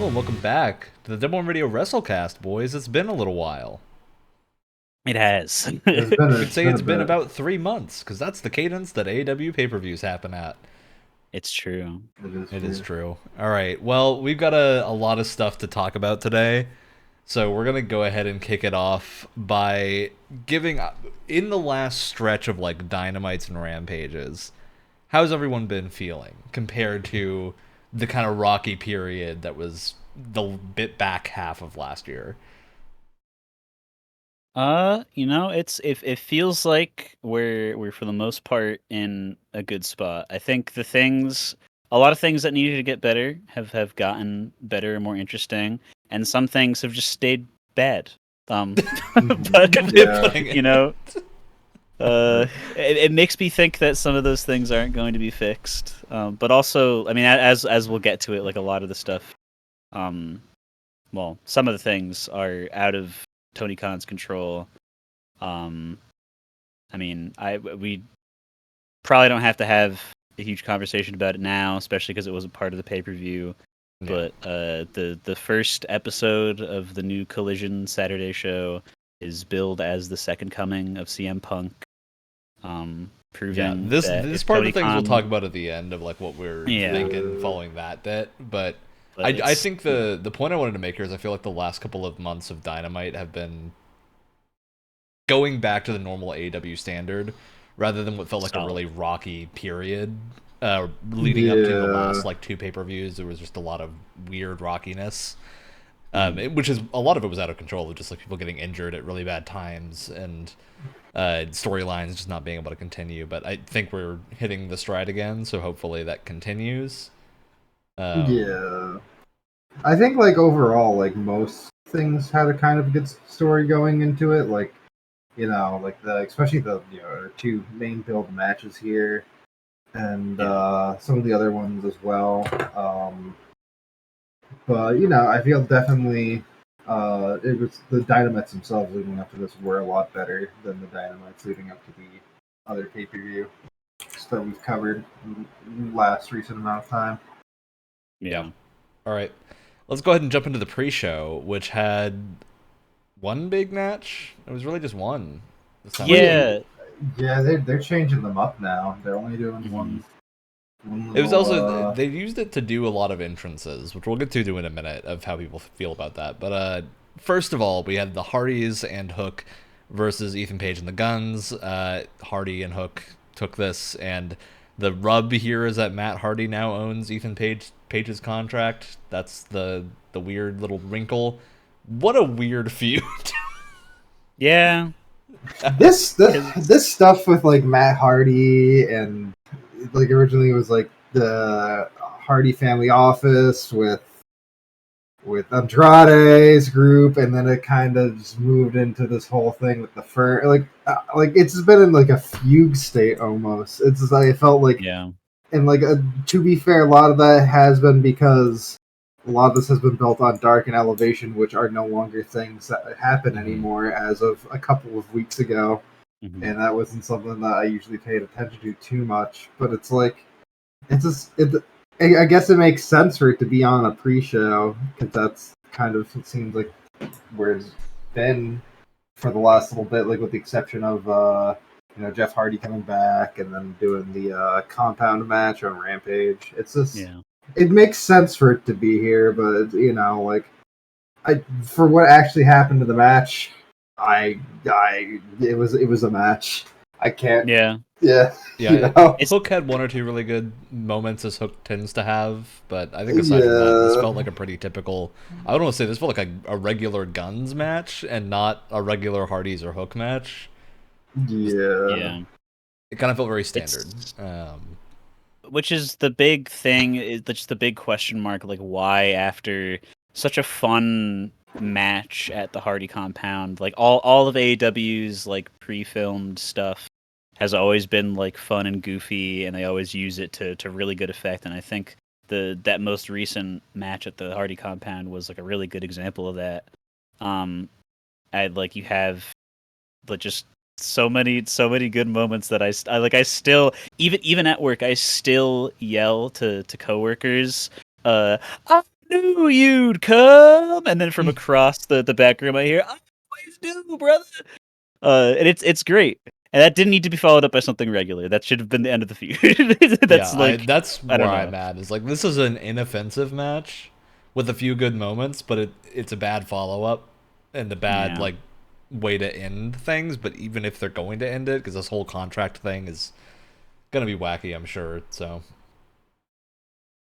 and welcome back to the Double Radio Wrestlecast, boys. It's been a little while. It has. We'd say it's been about 3 months, because that's the cadence that AEW pay-per-views happen at. It's true. It is true. All right, well, we've got a lot of stuff to talk about today, so we're going to go ahead and kick it off by giving, in the last stretch of, like, Dynamites and Rampages, how's everyone been feeling compared to the kind of rocky period that was the bit back half of last year? It feels like we're for the most part in a good spot. I think a lot of things that needed to get better have gotten better and more interesting, and some things have just stayed bad. But it makes me think that some of those things aren't going to be fixed. But also, I mean, as we'll get to it, like a lot of the stuff, some of the things are out of Tony Khan's control. We probably don't have to have a huge conversation about it now, especially because it wasn't part of the pay-per-view. Yeah. But the first episode of the new Collision Saturday show is billed as the second coming of CM Punk. Proving this part Tony of the things we'll talk about at the end of like what we're thinking following that bit, but I think the point I wanted to make here is I feel like the last couple of months of Dynamite have been going back to the normal AEW standard rather than what felt like a really rocky period leading up to the last like two pay-per-views. There was just a lot of weird rockiness, which is a lot of it was out of control, just like people getting injured at really bad times and storylines just not being able to continue. But I think we're hitting the stride again, so hopefully that continues. I think like overall, like most things had a kind of good story going into it. Like, like especially the two main build matches here, and some of the other ones as well. But I feel definitely it was the Dynamites themselves leading up to this were a lot better than the Dynamites leading up to the other pay-per-view that we've covered in the last recent amount of time. Yeah. All right. Let's go ahead and jump into the pre-show, which had one big match. It was really just one. Yeah, they're changing them up now. They're only doing one. It was also they used it to do a lot of entrances, which we'll get to in a minute of how people feel about that. But first of all, we had the Hardys and Hook versus Ethan Page and the Guns. Hardy and Hook took this, and the rub here is that Matt Hardy now owns Ethan Page's contract. That's the weird little wrinkle. What a weird feud. Yeah. This stuff with like Matt Hardy and like originally it was like the Hardy family office with Andrade's group, and then it kind of just moved into this whole thing with the fur. Like it's been in like a fugue state almost. It's just, like it felt like and like to be fair, a lot of that has been because a lot of this has been built on Dark and Elevation, which are no longer things that happen anymore as of a couple of weeks ago. Mm-hmm. And that wasn't something that I usually paid attention to too much. But it's like, I guess it makes sense for it to be on a pre-show, because that's kind of, it seems like, where it's been for the last little bit, like with the exception of, Jeff Hardy coming back and then doing the compound match on Rampage. It's just, it makes sense for it to be here, but, for what actually happened to the match, it was a match. I can't. Yeah. Hook had one or two really good moments, as Hook tends to have, but I think aside from that, this felt like a pretty typical. I don't want to say this felt like a regular Guns match and not a regular Hardys or Hook match. Yeah. It kind of felt very standard. Which is the big thing, is just the big question mark, like why after such a fun match at the Hardy compound, like all of AEW's like pre-filmed stuff has always been like fun and goofy, and they always use it to really good effect. And I think that most recent match at the Hardy compound was like a really good example of that. You have like just so many good moments that I still even at work I still yell to coworkers, knew you'd come. And then from across the back room, I hear, I always do, brother. And it's great. And that didn't need to be followed up by something regular. That should have been the end of the feud. That's where I'm at. Is like, this is an inoffensive match with a few good moments, but it's a bad follow up and a bad like way to end things. But even if they're going to end it, because this whole contract thing is gonna be wacky, I'm sure. So,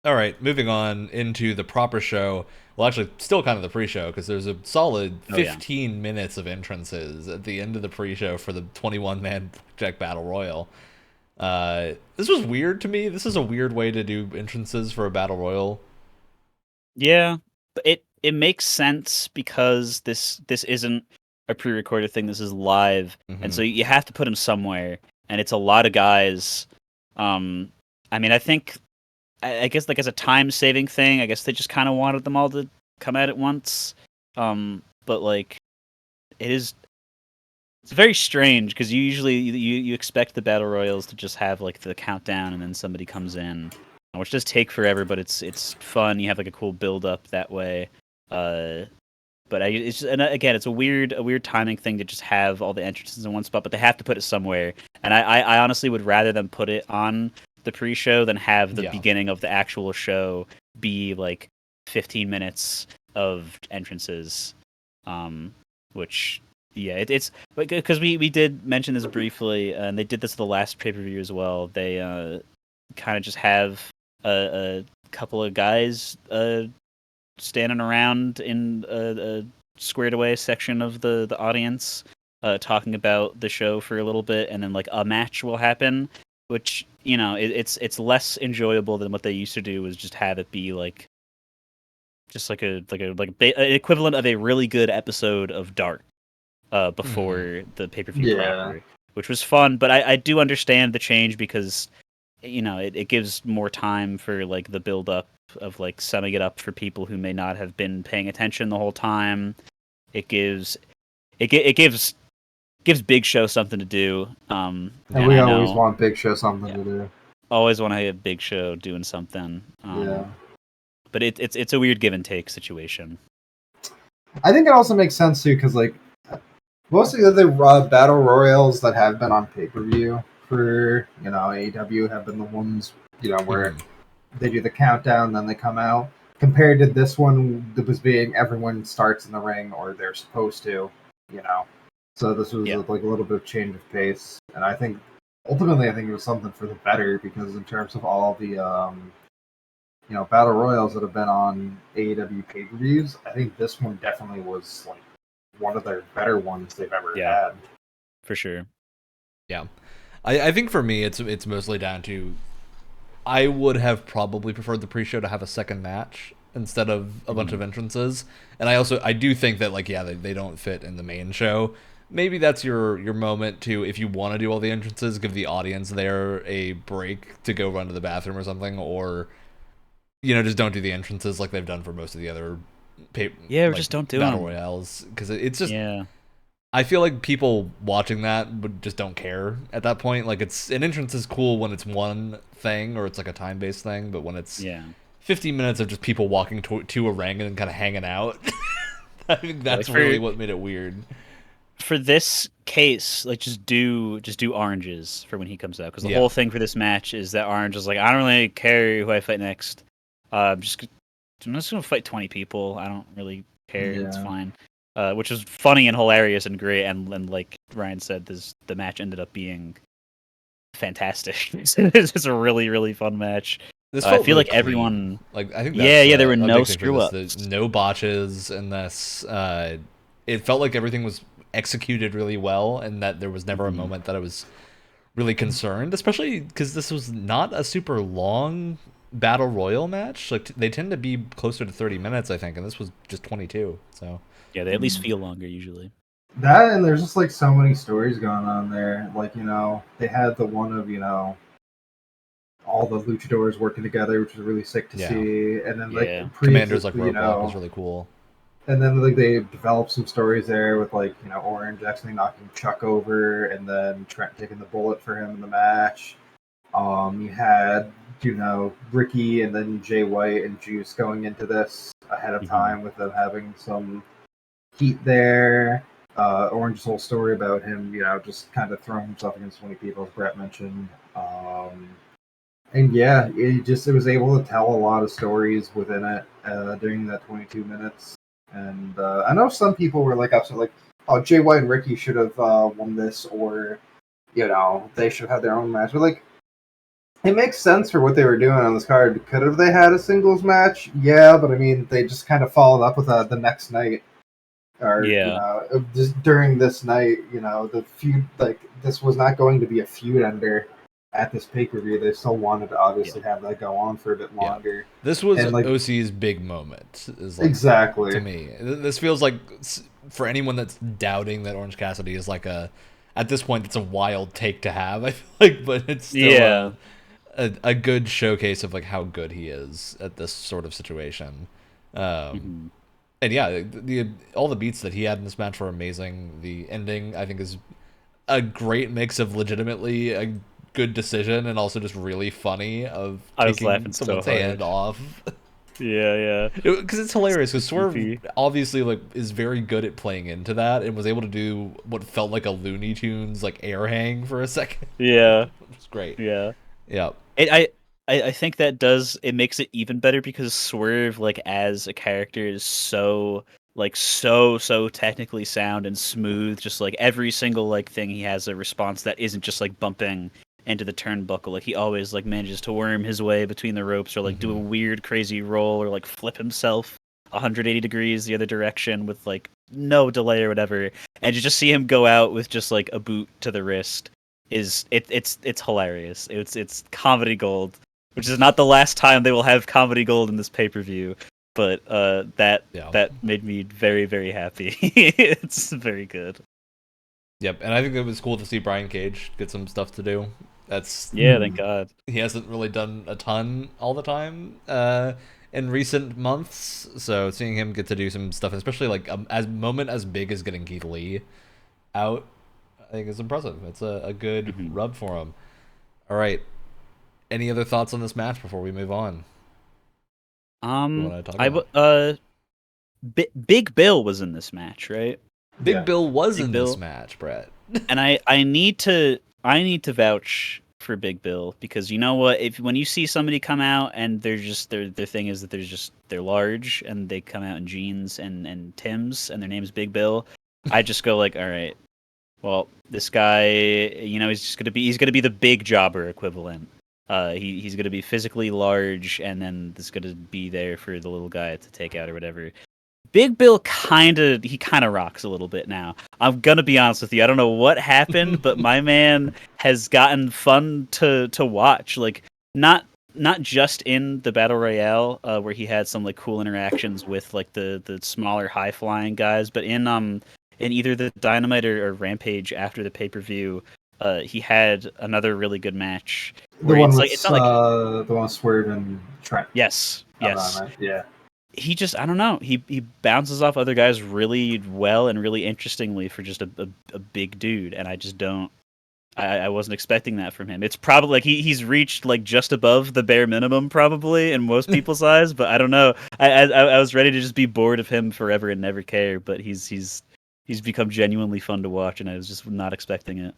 all right, moving on into the proper show. Well, actually, still kind of the pre-show, because there's a solid 15 minutes of entrances at the end of the pre-show for the 21-man Blackjack Battle Royal. This was weird to me. This is a weird way to do entrances for a Battle Royal. Yeah, but it makes sense because this isn't a pre-recorded thing. This is live, and so you have to put them somewhere, and it's a lot of guys. I mean, I guess like as a time-saving thing, I guess they just kind of wanted them all to come at it once. But like, it's very strange because usually you expect the battle royals to just have like the countdown and then somebody comes in, which does take forever, but it's fun. You have like a cool build-up that way. But it's just, and again, it's a weird timing thing to just have all the entrances in one spot, but they have to put it somewhere. And I honestly would rather them put it on the pre-show than have the beginning of the actual show be like 15 minutes of entrances. Which it's because we did mention this briefly, and they did this the last pay-per-view as well. They kind of just have a couple of guys standing around in a squared away section of the audience, talking about the show for a little bit, and then like a match will happen, which it's less enjoyable than what they used to do. Was just have it be like just like an equivalent of a really good episode of Dark before the pay-per-view proper, which was fun. But I do understand the change because it gives more time for like the build up of like summing it up for people who may not have been paying attention the whole time. It gives Big Show something to do. And we always want Big Show something to do. Always want to have Big Show doing something. But it's a weird give and take situation. I think it also makes sense too, because like most of the battle royals that have been on pay-per-view for AEW have been the ones where they do the countdown, then they come out. Compared to this one, that was being everyone starts in the ring or they're supposed to, So this was like a little bit of change of pace, and I think ultimately it was something for the better, because in terms of all the battle royals that have been on AEW pay-per-views, I think this one definitely was like one of their better ones they've ever had. For sure. Yeah, I think for me it's mostly down to I would have probably preferred the pre-show to have a second match instead of a bunch of entrances, and I do think that like they don't fit in the main show. Maybe that's your moment to, if you want to do all the entrances, give the audience there a break to go run to the bathroom or something, or just don't do the entrances like they've done for most of the other just don't do battle them. royales, because it's just I feel like people watching that would just don't care at that point. Like, an entrance is cool when it's one thing or it's like a time-based thing, but when it's 15 minutes of just people walking to a ring and kind of hanging out, I think that's really what made it weird. For this case, like just do oranges for when he comes out, because the whole thing for this match is that Orange is like, I don't really care who I fight next. I'm just gonna fight 20 people. I don't really care. It's fine. Which is funny and hilarious and great, and like Ryan said, the match ended up being fantastic. It's a really, really fun match. I feel like everyone, like, I think there were no screw ups, no botches in this. It felt like everything was executed really well, and that there was never a moment that I was really concerned, especially because this was not a super long battle royal match. Like, they tend to be closer to 30 minutes, I think, and this was just 22. So yeah, they at least feel longer usually. That, and there's just like so many stories going on there. Like, they had the one of all the luchadors working together, which was really sick to see. And then like Commanders like Roadblock was really cool. And then like they developed some stories there with like Orange actually knocking Chuck over, and then Trent taking the bullet for him in the match. You had Ricky and then Jay White and Juice going into this, ahead of time with them having some heat there. Orange's whole story about him, just kind of throwing himself against 20 people, as Brett mentioned. And yeah, it was able to tell a lot of stories within it during that 22 minutes. And I know some people were upset, oh, Jay White and Ricky should have won this, or they should have their own match. But it makes sense for what they were doing on this card. Could have they had a singles match? Yeah, but I mean, they just kind of followed up with the next night, or just during this night. The feud, this was not going to be a feud ender at this pay-per-view. They still wanted to obviously have that go on for a bit longer. Yeah. This was OC's big moment. Exactly. To me, this feels like, for anyone that's doubting that Orange Cassidy is at this point, it's a wild take to have, I feel like, but it's still a good showcase of how good he is at this sort of situation. And yeah, all the beats that he had in this match were amazing. The ending, I think, is a great mix of legitimately a good decision and also just really funny of taking someone's hand off. Yeah. Because it's hilarious, because Swerve obviously is very good at playing into that and was able to do what felt like a Looney Tunes air hang for a second. Yeah. It's great. Yeah. Yeah. I think that it makes it even better because Swerve as a character is so so technically sound and smooth. Just every single thing he has a response that isn't just bumping into the turnbuckle. He always manages to worm his way between the ropes, or do a weird crazy roll, or flip himself 180 degrees the other direction with no delay or whatever. And to just see him go out with just a boot to the wrist it's hilarious. It's comedy gold, which is not the last time they will have comedy gold in this pay-per-view. But that made me very, very happy. It's very good. Yep, and I think it was cool to see Brian Cage get some stuff to do. Thank God. He hasn't really done a ton all the time in recent months, so seeing him get to do some stuff, especially as moment as big as getting Keith Lee out, I think is impressive. It's a good rub for him. All right, any other thoughts on this match before we move on? Big Bill was in this match, right? Big Bill was in this match, Brett. And I need to vouch for Big Bill, because you know what? When you see somebody come out and they're just their thing is that they're large and they come out in jeans and Timbs and their name's Big Bill, I just go all right, well, this guy, he's gonna be the big jobber equivalent. He's gonna be physically large, and then this gonna be there for the little guy to take out or whatever. Big Bill kind of rocks a little bit now. I'm gonna be honest with you. I don't know what happened, but my man has gotten fun to watch. Not just in the Battle Royale, where he had some cool interactions with the smaller high flying guys, but in either the Dynamite or Rampage after the pay-per-view, he had another really good match. The one with Swerve and Trent. Yes. Yeah. He just, I don't know. He bounces off other guys really well and really interestingly for just a big dude, and I just don't. I wasn't expecting that from him. It's probably he's reached just above the bare minimum probably in most people's eyes, but I don't know. I was ready to just be bored of him forever and never care, but he's become genuinely fun to watch, and I was just not expecting it.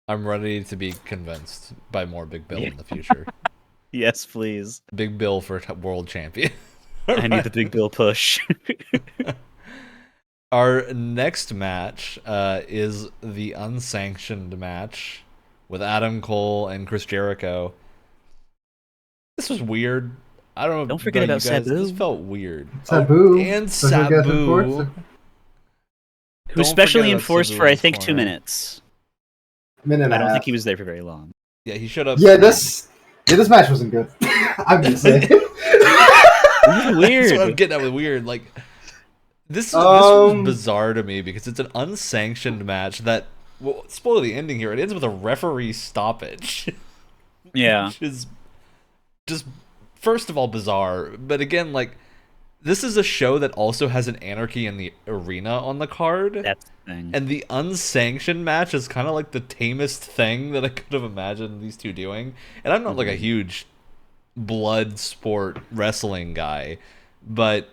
I'm ready to be convinced by more Big Bill in the future. Yes, please. Big Bill for world champion. I need the Big Bill push. Our next match is the unsanctioned match with Adam Cole and Chris Jericho. This was weird. I don't know. Don't forget about Sabu. This felt weird. Sabu. And Sabu. Who specially enforced for, I think, 2 minutes. Minute and I don't think he was there for very long. Yeah, he showed up. Yeah, this match wasn't good. I'm just saying. This is weird. That's what I'm getting at with weird. This was bizarre to me because it's an unsanctioned match that, well, spoil the ending here. It ends with a referee stoppage. Yeah. Which is just, first of all, bizarre. But again, this is a show that also has an Anarchy in the Arena on the card. That's the thing. And the unsanctioned match is kind of the tamest thing that I could have imagined these two doing. And I'm not a huge blood sport wrestling guy, but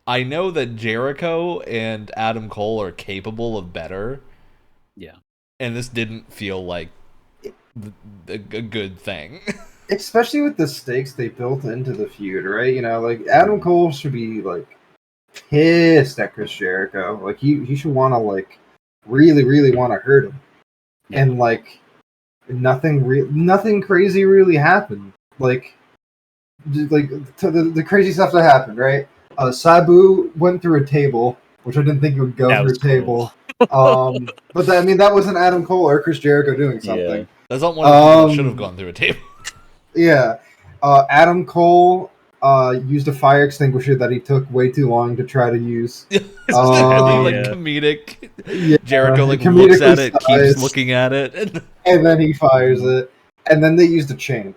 I know that Jericho and Adam Cole are capable of better. Yeah. And this didn't feel like a good thing. Especially with the stakes they built into the feud, right? You know, like, Adam Cole should be, like, pissed at Chris Jericho. Like, he should want to, like, really, really want to hurt him. Yeah. And, like, nothing crazy really happened. Like the crazy stuff that happened, right? Sabu went through a table, which I didn't think it would go through a table. But that wasn't Adam Cole or Chris Jericho doing something. Yeah. That's not one of the people that should have gone through a table. Yeah. Adam Cole used a fire extinguisher that he took way too long to try to use. Comedic. Yeah, Jericho looks at it, keeps looking at it, and then he fires it. And then they used a chain.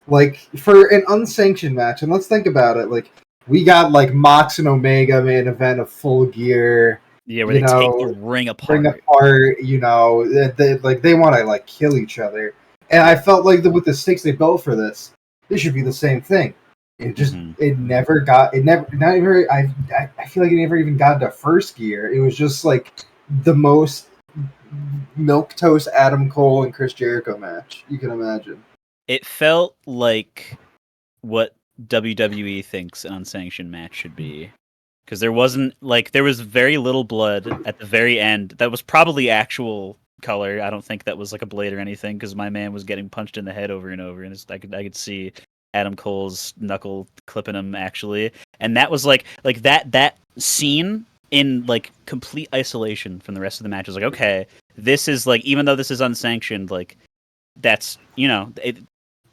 Like, for an unsanctioned match, and let's think about it, like, we got, like, Mox and Omega main event of Full Gear. Yeah, where they take the ring apart. You know, they want to, like, kill each other. And I felt like with the stakes they built for this should be the same thing. It just, I feel like it never even got to First Gear. It was just, like, the most milquetoast Adam Cole and Chris Jericho match you can imagine. It felt like what WWE thinks an unsanctioned match should be. Because there was very little blood at the very end. That was probably actual color. I don't think that was like a blade or anything, because my man was getting punched in the head over and over, and I could see Adam Cole's knuckle clipping him, actually. And that was like that scene in, like, complete isolation from the rest of the match was like, okay, this is, like, even though this is unsanctioned, like, that's, you know,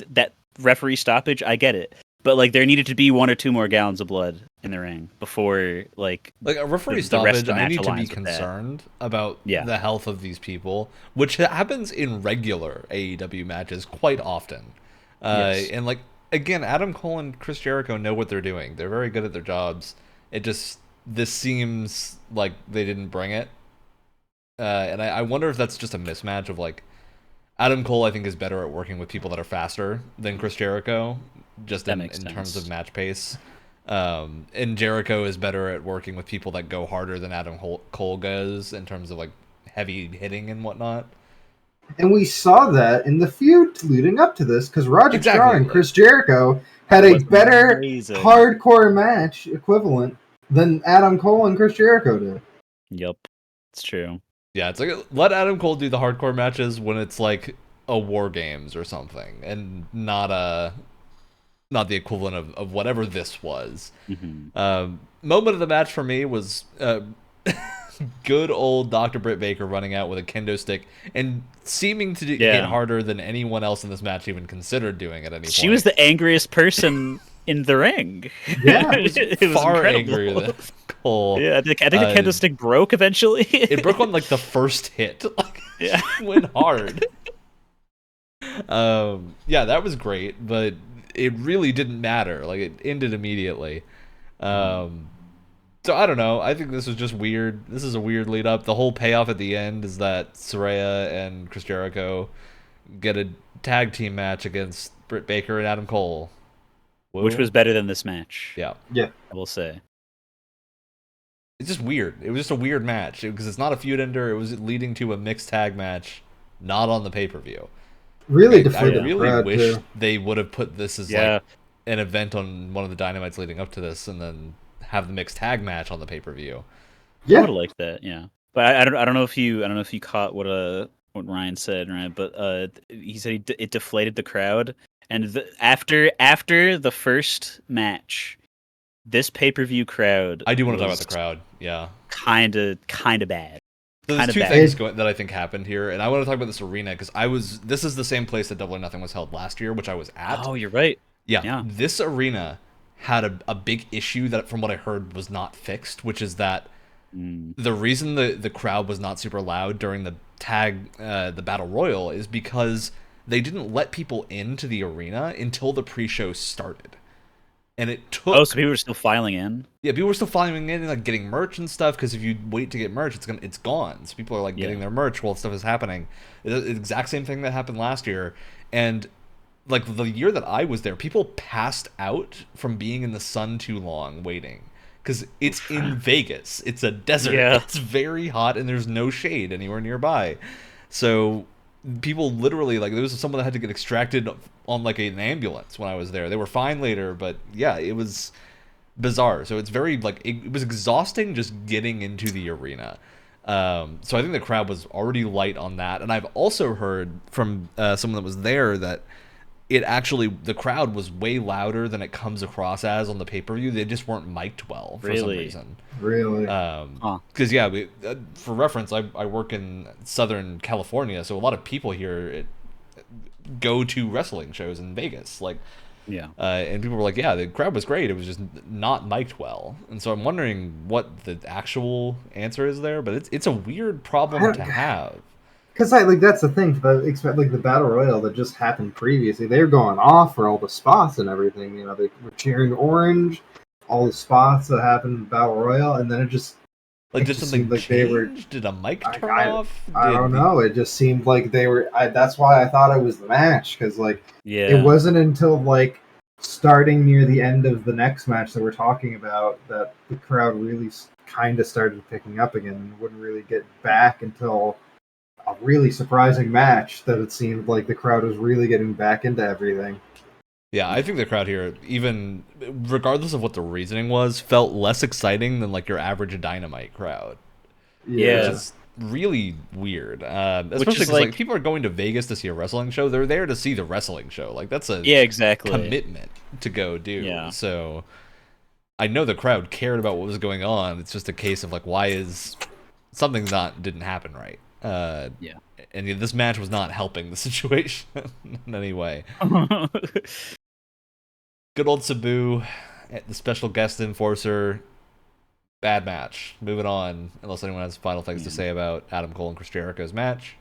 that referee stoppage, I get it. But, like, there needed to be 1 or 2 more gallons of blood in the ring before, like a referee stoppage. I need to be concerned about the health of these people, which happens in regular AEW matches quite often. And, like, again, Adam Cole and Chris Jericho know what they're doing. They're very good at their jobs. This seems like they didn't bring it. And I wonder if that's just a mismatch of, like, Adam Cole, I think, is better at working with people that are faster than Chris Jericho, just in terms of match pace. And Jericho is better at working with people that go harder than Adam Cole goes in terms of, like, heavy hitting and whatnot. And we saw that in the feud leading up to this, because Roger Strong and Chris Jericho had a better hardcore match equivalent than Adam Cole and Chris Jericho did. Yep, it's true. Yeah, it's like, let Adam Cole do the hardcore matches when it's like a War Games or something, and not the equivalent of whatever this was. Moment of the match for me was good old Dr. Britt Baker running out with a kendo stick and seeming to hit harder than anyone else in this match even considered doing at any point. She was the angriest person in the ring. Yeah, it was far angrier than Cole. Yeah, I think the kendo stick broke eventually. It broke on, like, the first hit. Like, it went hard. That was great, but it really didn't matter. Like, it ended immediately. So I don't know. I think this was just weird. This is a weird lead up. The whole payoff at the end is that Saraya and Chris Jericho get a tag team match against Britt Baker and Adam Cole. Whoa. Which was better than this match. Yeah. I will say. It's just weird. It was just a weird match because it's not a feud ender. It was leading to a mixed tag match, not on the pay-per-view. Really I really wish they would have put this as like an event on one of the Dynamites leading up to this, and then have the mixed tag match on the pay-per-view. Yeah, I would have liked that. Yeah, but I don't know if you caught what Ryan said, right? But he said it deflated the crowd, and after the first match, this pay-per-view crowd. I do want to talk about the crowd. Yeah, kind of bad. So there's two things that I think happened here, and I want to talk about this arena because this is the same place that Double or Nothing was held last year, which I was at. Oh, you're right. Yeah. This arena had a big issue that, from what I heard, was not fixed, which is that the reason the crowd was not super loud during the the Battle Royal is because they didn't let people into the arena until the pre-show started. And it took... Oh, so people were still filing in? Yeah, people were still filing in and, like, getting merch and stuff, because if you wait to get merch, it's gone. So people are, like, getting their merch while stuff is happening. It's the exact same thing that happened last year. And like the year that I was there, people passed out from being in the sun too long waiting. Because it's in Vegas. It's a desert. Yeah. It's very hot, and there's no shade anywhere nearby. So people literally, like, there was someone that had to get extracted on, like, an ambulance when I was there. They were fine later, but, yeah, it was bizarre. So it's very, like, it was exhausting just getting into the arena. So I think the crowd was already light on that. And I've also heard from someone that was there that the crowd was way louder than it comes across as on the pay-per-view. They just weren't mic'd well for some reason. Really? Because, yeah, for reference, I work in Southern California, so a lot of people here go to wrestling shows in Vegas. Like, yeah. And people were like, yeah, the crowd was great. It was just not mic'd well. And so I'm wondering what the actual answer is there, but it's a weird problem to have. Because that's the thing. The battle royal that just happened previously, they were going off for all the spots and everything. You know, they were cheering orange, all the spots that happened in battle royal, and then it just did something like change? Did a mic turn off? I don't know. It just seemed like they were. That's why I thought it was the match, because it wasn't until starting near the end of the next match that we're talking about that the crowd really kind of started picking up again, and wouldn't really get back until a really surprising match that it seemed like the crowd was really getting back into everything. Yeah, I think the crowd here, even regardless of what the reasoning was, felt less exciting than your average Dynamite crowd. Yeah. Which is really weird. Especially because people are going to Vegas to see a wrestling show. They're there to see the wrestling show. That's a commitment to go do. Yeah. So I know the crowd cared about what was going on. It's just a case of why is something didn't happen right. And this match was not helping the situation in any way. Good old Sabu, the special guest enforcer. Bad match. Moving on, unless anyone has final things to say about Adam Cole and Chris Jericho's match.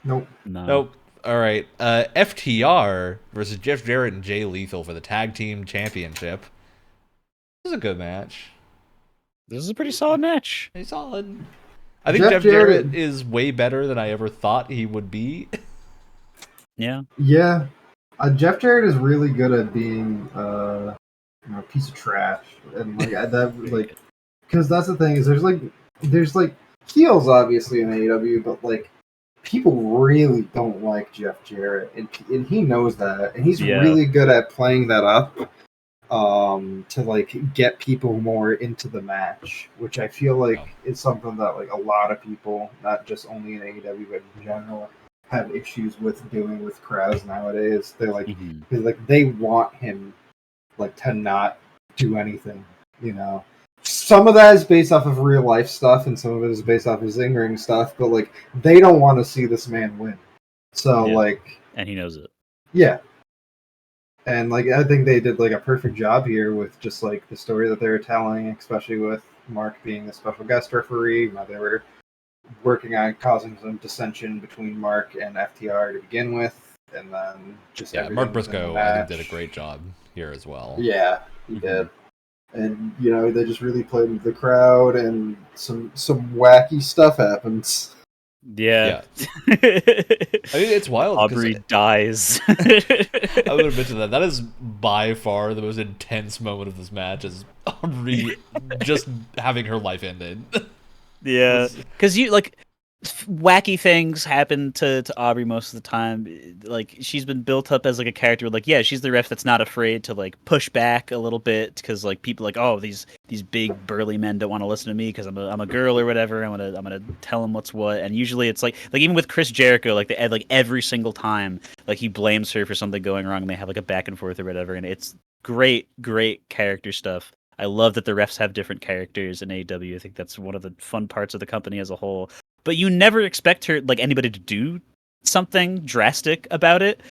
Nope. Nope. All right. FTR versus Jeff Jarrett and Jay Lethal for the Tag Team Championship. This is a good match. This is a pretty solid match. Pretty solid. I think Jeff Jarrett is way better than I ever thought he would be. Yeah. Yeah. Jeff Jarrett is really good at being a piece of trash, and because that's the thing is there's heels obviously in AEW, but people really don't like Jeff Jarrett, and he knows that, and he's really good at playing that up. To get people more into the match, which I feel is something that a lot of people, not just only in AEW but in general, have issues with doing with crowds nowadays. They're they want him to not do anything. You know, some of that is based off of real life stuff, and some of it is based off his in-ring stuff. But they don't want to see this man win. So and he knows it. Yeah. And I think they did a perfect job here with just the story that they were telling, especially with Mark being a special guest referee. They were working on causing some dissension between Mark and FTR to begin with, and then just Mark Briscoe I think did a great job here as well. Yeah, he did. And they just really played with the crowd, and some wacky stuff happens. Yeah. I mean, it's wild. Aubrey dies. I would admit to that. That is by far the most intense moment of this match, is Aubrey just having her life ended. Yeah. Because wacky things happen to Aubrey most of the time. She's been built up as a character she's the ref that's not afraid to push back a little bit, because people oh, these big burly men don't want to listen to me because I'm a girl or whatever. I'm gonna tell them what's what. And usually it's even with Chris Jericho, every single time he blames her for something going wrong, and they have a back and forth or whatever, and it's great character stuff. I love that the refs have different characters in AEW. I think that's one of the fun parts of the company as a whole. But you never expect her, anybody to do something drastic about it.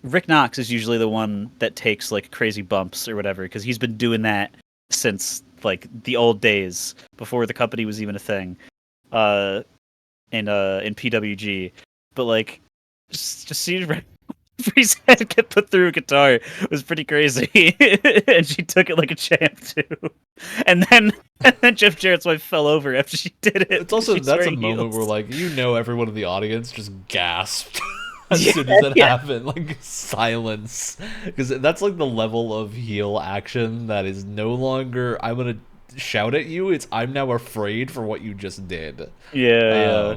Rick Knox is usually the one that takes crazy bumps or whatever, because he's been doing that since the old days before the company was even a thing, in PWG. But just seeing Rick Free's head get put through a guitar was pretty crazy, and she took it like a champ too. And then Jeff Jarrett's wife fell over after she did it. It's also that's a moment where everyone in the audience just gasped. as soon as that happened, like silence, because that's like the level of heel action that is no longer I'm gonna shout at you. It's I'm now afraid for what you just did. Yeah.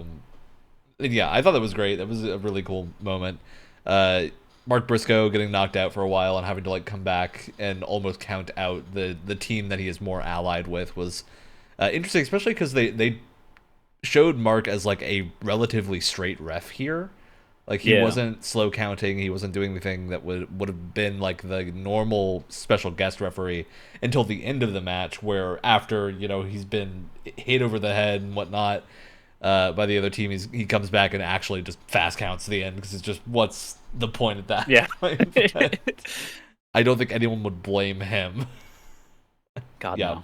Yeah, I thought that was great. That was a really cool moment. Mark Briscoe getting knocked out for a while and having to like come back and almost count out the team that he is more allied with was interesting, especially because they showed Mark as like a relatively straight ref here. Like he wasn't slow counting, he wasn't doing anything that would have been like the normal special guest referee until the end of the match, where after he's been hit over the head and whatnot by the other team, he comes back and actually just fast counts to the end, because it's just what's the point at that point? I don't think anyone would blame him. God no.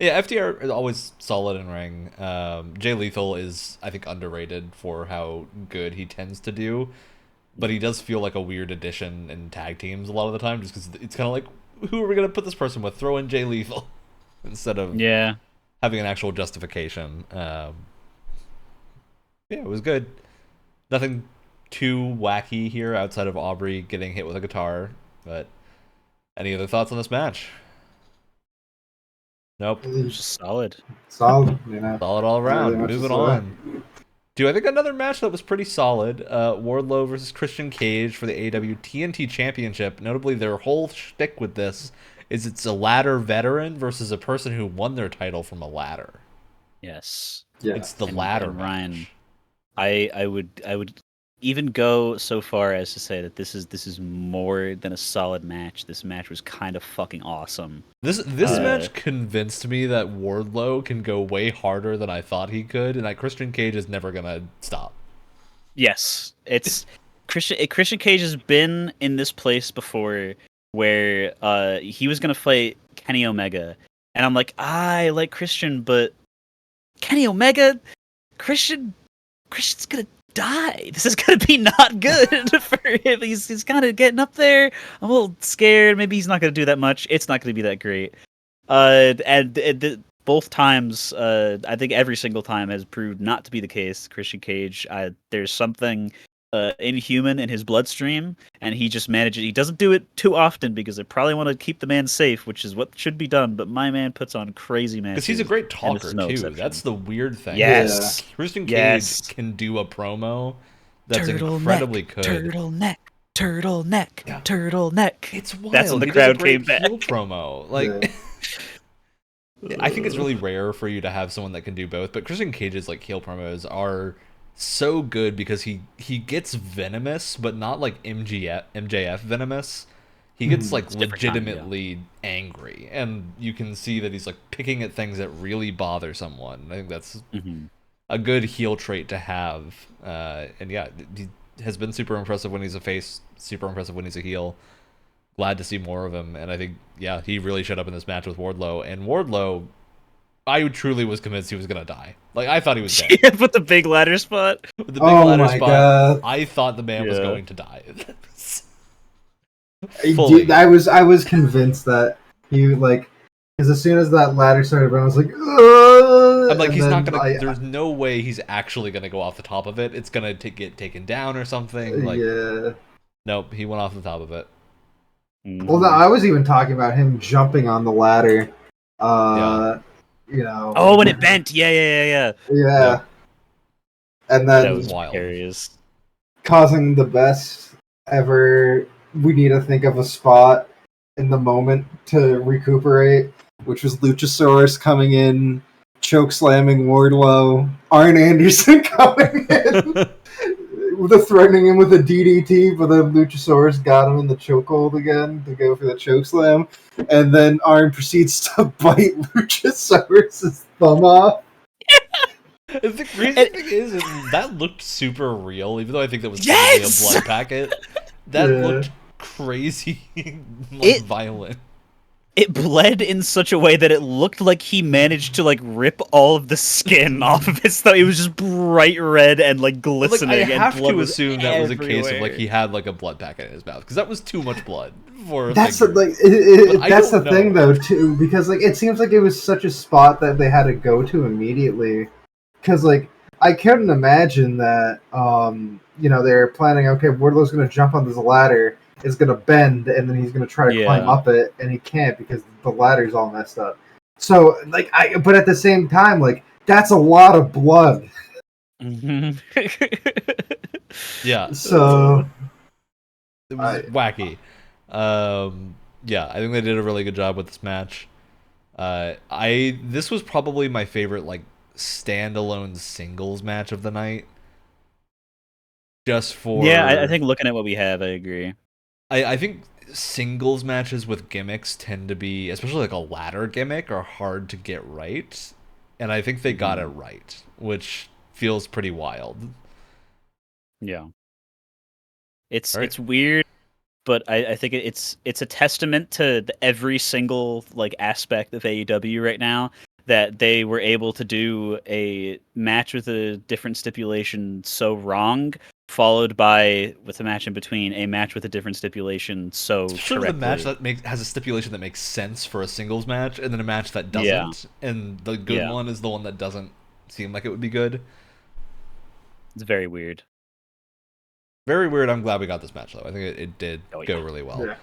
Yeah, FTR is always solid in ring. Jay Lethal is, I think, underrated for how good he tends to do, but he does feel like a weird addition in tag teams a lot of the time, just because it's kind of like, who are we going to put this person with? Throw in Jay Lethal instead of having an actual justification. It was good. Nothing too wacky here outside of Aubrey getting hit with a guitar, but any other thoughts on this match? Nope. It was just solid. Solid all around. Moving on to, I think, another match that was pretty solid. Wardlow versus Christian Cage for the AEW TNT Championship. Notably, their whole shtick with this is it's a ladder veteran versus a person who won their title from a ladder. Yes. Yeah. It's the ladder and match. Ryan, I would even go so far as to say that this is more than a solid match. This match was kind of fucking awesome. This match convinced me that Wardlow can go way harder than I thought he could, and that Christian Cage is never gonna stop. Yes, it's Christian Cage has been in this place before, where he was gonna fight Kenny Omega, and I'm like, I like Christian, but Kenny Omega, Christian's gonna die. This is gonna be not good for him. He's kind of getting up there. I'm a little scared. Maybe he's not gonna do that much. It's not gonna be that great. Both times, I think every single time has proved not to be the case. Christian Cage, there's something inhuman in his bloodstream, and he just manages. He doesn't do it too often because they probably want to keep the man safe, which is what should be done. But my man puts on crazy matches. Because he's a great talker too. Exception. That's the weird thing. Yes, Christian Cage can do a promo that's incredibly good. Turtleneck. Yeah. Turtleneck. It's wild. That's when the He crowd does a great came back. heel promo. Like, I think it's really rare for you to have someone that can do both. But Christian Cage's like heel promos are so good because he gets venomous, but not like MJF venomous. He gets like legitimately angry, and you can see that he's like picking at things that really bother someone. I think that's a good heel trait to have. And yeah, he has been super impressive when he's a face, super impressive when he's a heel. Glad to see more of him, and I think he really showed up in this match with Wardlow. And Wardlow, I truly was convinced he was gonna die. Like, I thought he was dead. With the big ladder spot. With the big ladder spot, God. I thought the man was going to die. Dude, I was convinced that he because as soon as that ladder started running, I was like, ugh! I'm like, he's not gonna. There's no way he's actually gonna go off the top of it. It's gonna get taken down or something. Like, nope, he went off the top of it. Well, no, I was even talking about him jumping on the ladder. Oh, when it bent. Yeah. And then that was wild. Hilarious. Causing the best ever. We need to think of a spot in the moment to recuperate, which was Luchasaurus coming in, choke slamming Wardlow, Arn Anderson coming in, threatening him with a DDT, but then Luchasaurus got him in the chokehold again to go for the choke slam, and then Arn proceeds to bite Luchasaurus' thumb off. The crazy thing is that looked super real, even though I think that was probably a blood packet. That looked crazy, violent. It bled in such a way that it looked like he managed to rip all of the skin off of his thumb. It was just bright red and glistening. I have and blood to assume that was a everywhere. case of he had a blood packet in his mouth, because that was too much blood for. That's the thing though too, because it seems like it was such a spot that they had to go to immediately. Because I couldn't imagine that. They're planning. Okay, Wardlow's going to jump on this ladder. It's going to bend, and then he's going to try to climb up it, and he can't because the ladder's all messed up. So, but at the same time, that's a lot of blood. Mm-hmm. Yeah. So it was wacky. Yeah, I think they did a really good job with this match. This was probably my favorite standalone singles match of the night. Just for I think looking at what we have, I agree. I think singles matches with gimmicks tend to be, especially a ladder gimmick, are hard to get right, and I think they got it right, which feels pretty wild. Yeah, it's weird, but I think it's a testament to every single aspect of AEW right now that they were able to do a match with a different stipulation so wrong, followed by, with a match in between, a match with a different stipulation so correctly. The match that has a stipulation that makes sense for a singles match, and then a match that doesn't, and the good one is the one that doesn't seem like it would be good. It's very weird. Very weird. I'm glad we got this match, though. I think it did go really well. Yeah.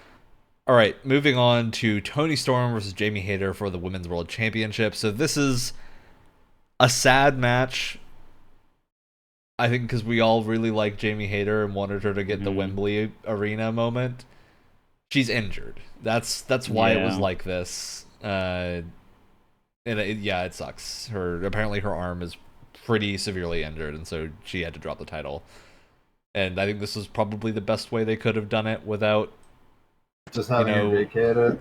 All right, moving on to Toni Storm versus Jamie Hayter for the Women's World Championship. So this is a sad match, I think, because we all really like Jamie Hayter and wanted her to get the Wembley Arena moment. She's injured. That's why it was like this. It sucks. Apparently her arm is pretty severely injured, and so she had to drop the title. And I think this is probably the best way they could have done it without just having her vacate it.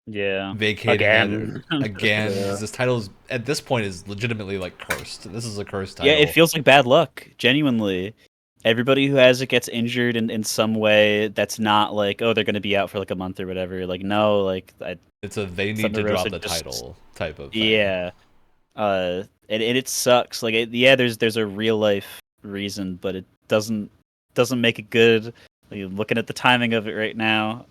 Yeah. Vacating again. Yeah. This title is, at this point, is legitimately cursed. This is a cursed title. Yeah, it feels like bad luck. Genuinely. Everybody who has it gets injured in some way that's not they're going to be out for a month or whatever. No, it's a they need to drop the title type of thing. Yeah. And it sucks. There's a real life reason, but it doesn't make it good. Looking at the timing of it right now,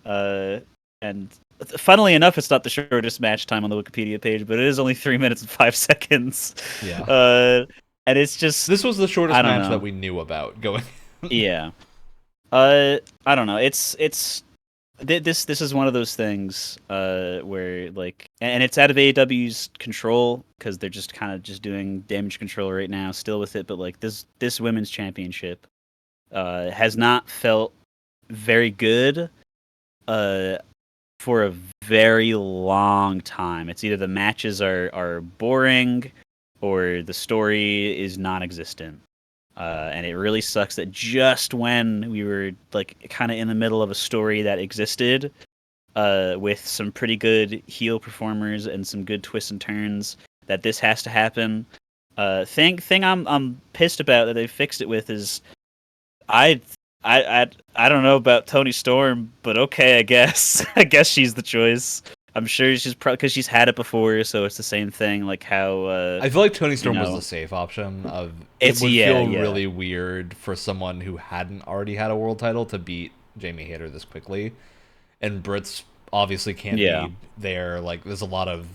and funnily enough, it's not the shortest match time on the Wikipedia page, but it is only 3 minutes and 5 seconds. Yeah. And it's just, this was the shortest match that we knew about going. Yeah. I don't know. This is one of those things where and it's out of AEW's control because they're just kind of just doing damage control right now, still with it. But this women's championship has not felt very good for a very long time. It's either the matches are boring or the story is non-existent. And it really sucks that just when we were kind of in the middle of a story that existed, with some pretty good heel performers and some good twists and turns, that this has to happen. Thing I'm pissed about that they fixed it with is I don't know about Toni Storm, but okay, I guess she's the choice. I'm sure she's probably because she's had it before, so it's the same thing. How I feel like Toni Storm was the safe option. It would feel really weird for someone who hadn't already had a world title to beat Jamie Hayter this quickly, and Brits obviously can't be there. There's a lot of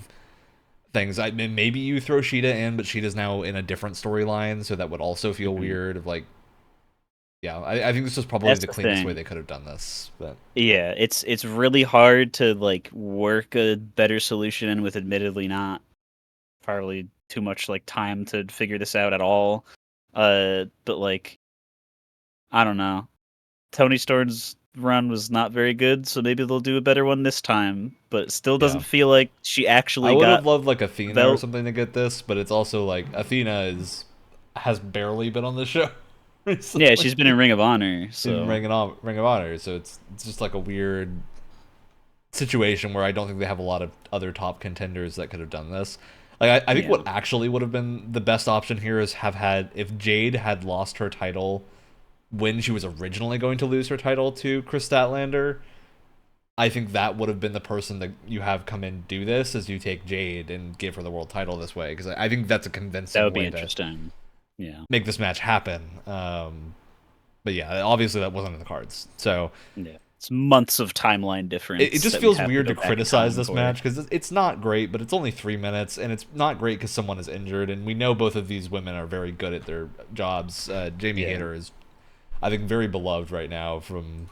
things. Maybe you throw Sheeta in, but Sheeta's now in a different storyline, so that would also feel weird. Yeah, I think this was probably the cleanest way they could have done this. But yeah, it's really hard to work a better solution in with admittedly not probably too much time to figure this out at all. But I don't know. Toni Storm's run was not very good, so maybe they'll do a better one this time. But it still doesn't feel like she actually. I would have loved Athena or something to get this, but it's also Athena has barely been on the show. Recently. Yeah, she's been in Ring of Honor. So Ring of Honor, so it's just a weird situation where I don't think they have a lot of other top contenders that could have done this. I think what actually would have been the best option here is if Jade had lost her title when she was originally going to lose her title to Kris Statlander. I think that would have been the person that you have come in do this, is you take Jade and give her the world title this way, because I think that's a convincing way. That would be interesting. Make this match happen. But yeah, obviously that wasn't in the cards. So yeah. It's months of timeline difference. It just feels weird to criticize this match because it's not great, but it's only 3 minutes, and it's not great because someone is injured, and we know both of these women are very good at their jobs. Jamie Hayter is, I think, very beloved right now from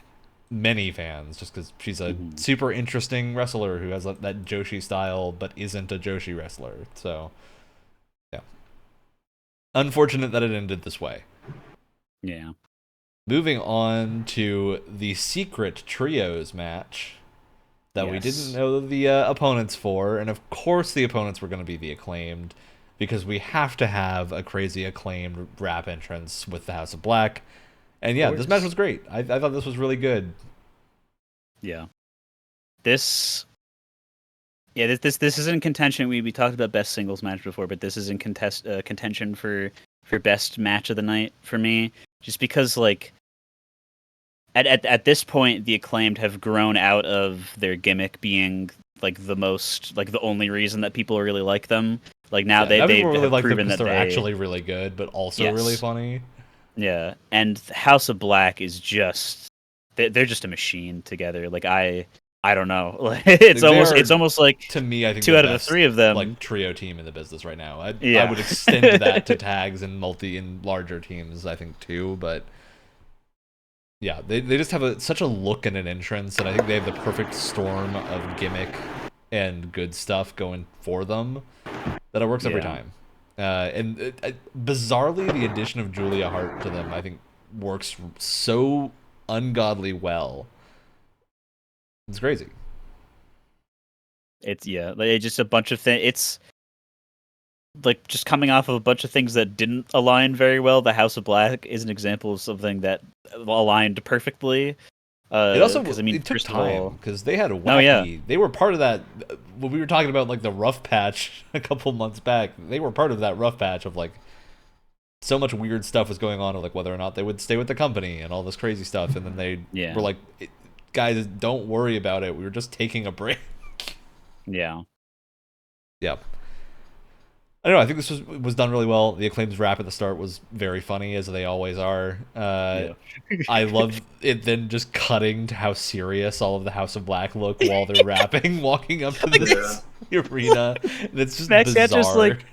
many fans, just because she's a super interesting wrestler who has that Joshi style, but isn't a Joshi wrestler. So, yeah. Unfortunate that it ended this way. Yeah. Moving on to the secret trios match that we didn't know the opponents for, and of course the opponents were going to be the Acclaimed, because we have to have a crazy Acclaimed rap entrance with the House of Black. And yeah, this match was great. I thought this was really good. Yeah. This is in contention. We talked about best singles match before, but this is in contention for best match of the night for me. Just because, like, at this point, the Acclaimed have grown out of their gimmick being like the only reason that people really like them. Like now they've really like proven that they're actually really good, but also really funny. Yeah, and House of Black is just they're just a machine together. Like I don't know. It's almost like, to me, I think 2 out of the 3 of them, like, trio team in the business right now. I would extend that to tags and larger teams, I think, too. But yeah, they just have such a look and an entrance, and I think they have the perfect storm of gimmick and good stuff going for them that it works every time. And bizarrely, the addition of Julia Hart to them, I think, works so ungodly well. It's crazy. It's just a bunch of things. It's like just coming off of a bunch of things that didn't align very well. The House of Black is an example of something that aligned perfectly. It took time because they had a wacky. They were part of that when we were talking about like the rough patch a couple months back. They were part of that rough patch of like so much weird stuff was going on, of like whether or not they would stay with the company and all this crazy stuff. And then they were like, guys, don't worry about it. We were just taking a break. Yeah. Yep. I don't know. I think this was done really well. The Acclaimed's rap at the start was very funny, as they always are. I love it then just cutting to how serious all of the House of Black look while they're rapping, walking up to this arena. And it's just bizarre. Just like,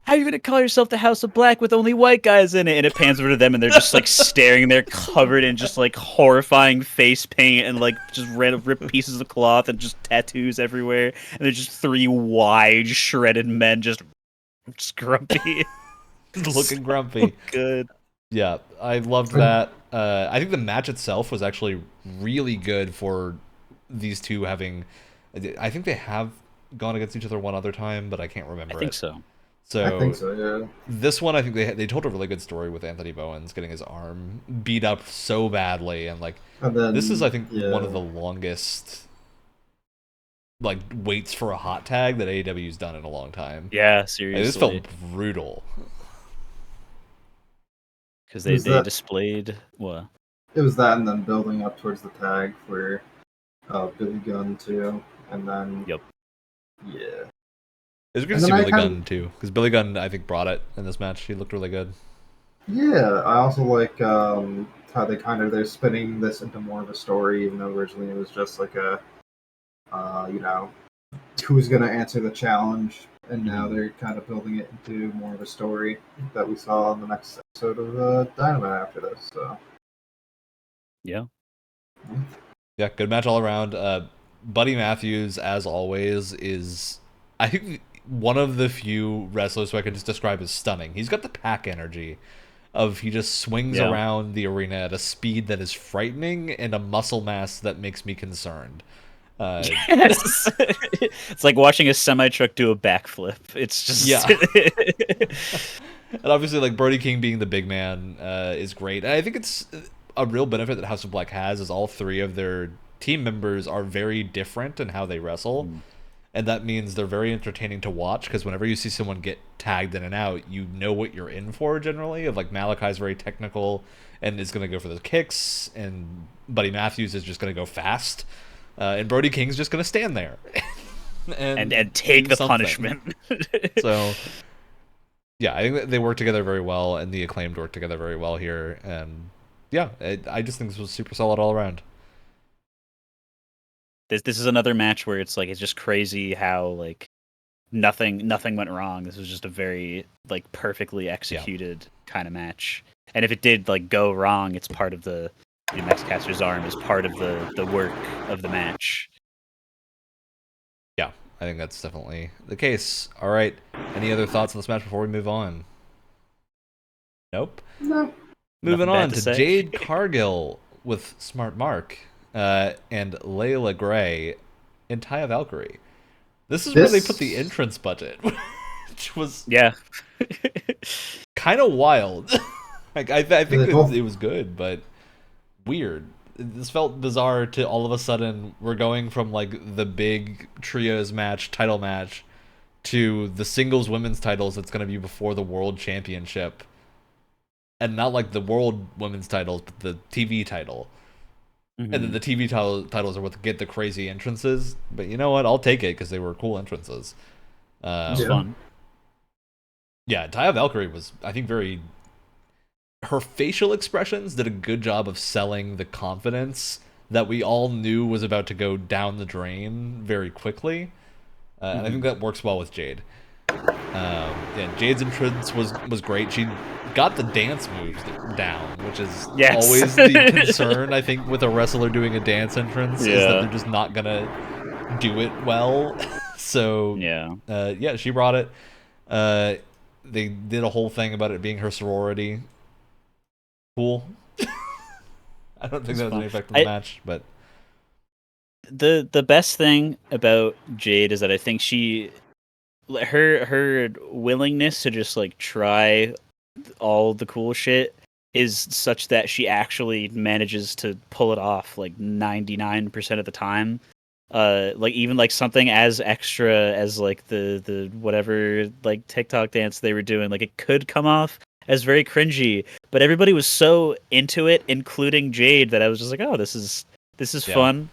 how are you going to call yourself the House of Black with only white guys in it? And it pans over to them, and they're just like staring there, covered in just like horrifying face paint and like just random ripped pieces of cloth and just tattoos everywhere. And there's just 3 wide, shredded men just grumpy. Looking grumpy. Good. Yeah, I loved that. I think the match itself was actually really good for these two having... I think they have gone against each other one other time, but I can't remember I think so. I think so, yeah. This one, I think they told a really good story with Anthony Bowens getting his arm beat up so badly, and like this is, I think, one of the longest like waits for a hot tag that AEW's done in a long time. Yeah, seriously. This felt brutal. Because they displayed what? It was that, and then building up towards the tag for Billy Gunn too, and then yeah. It was good to see Billy Gunn too, because Billy Gunn, I think, brought it in this match. He looked really good. Yeah, I also like how they're spinning this into more of a story, even though originally it was just like a who's gonna answer the challenge, and now they're kind of building it into more of a story that we saw in the next episode of Dynamite after this. So yeah, good match all around. Buddy Matthews, as always, is, I think, one of the few wrestlers who I can just describe as stunning. He's got the pack energy of he just swings around the arena at a speed that is frightening and a muscle mass that makes me concerned. Yes. It's like watching a semi-truck do a backflip. It's just And obviously, like, Brody King being the big man is great. And I think it's a real benefit that House of Black has, is all 3 of their team members are very different in how they wrestle. And that means they're very entertaining to watch, because whenever you see someone get tagged in and out, you know what you're in for generally. Of like, Malachi's very technical and is going to go for the kicks, and Buddy Matthews is just going to go fast, and Brody King's just going to stand there and take the punishment. So yeah, I think that they work together very well, and the Acclaimed work together very well here. And yeah, I just think this was super solid all around. This is another match where it's like it's just crazy how like nothing went wrong. This was just a very like perfectly executed kind of match. And if it did like go wrong, it's part of the Mexcaster's arm is part of the work of the match. Yeah, I think that's definitely the case. All right, any other thoughts on this match before we move on? Nope. No. Moving on to Jade Cargill with Smart Mark and Layla Gray and Taya Valkyrie. This is where they put the entrance budget, which was kind of wild. Like I think it was good, but weird. This felt bizarre to all of a sudden we're going from like the big trios match, title match, to the singles women's titles that's going to be before the world championship. And not like the world women's titles, but the TV title. Mm-hmm. And then the TV titles are what get the crazy entrances. But you know what? I'll take it because they were cool entrances. It was fun. Yeah, Taya Valkyrie was, I think, her facial expressions did a good job of selling the confidence that we all knew was about to go down the drain very quickly. And I think that works well with Jade. Jade's entrance was great. She got the dance moves down, which is always the concern, I think, with a wrestler doing a dance entrance, is that they're just not gonna do it well. So she brought it. They did a whole thing about it being her sorority. Cool. I don't think that was any effect on the match, but the best thing about Jade is that I think her willingness to just like try all the cool shit is such that she actually manages to pull it off like 99% of the time. Like even like something as extra as like the whatever like TikTok dance they were doing, like it could come off as very cringy, but everybody was so into it, including Jade, that I was just like, oh, this is fun.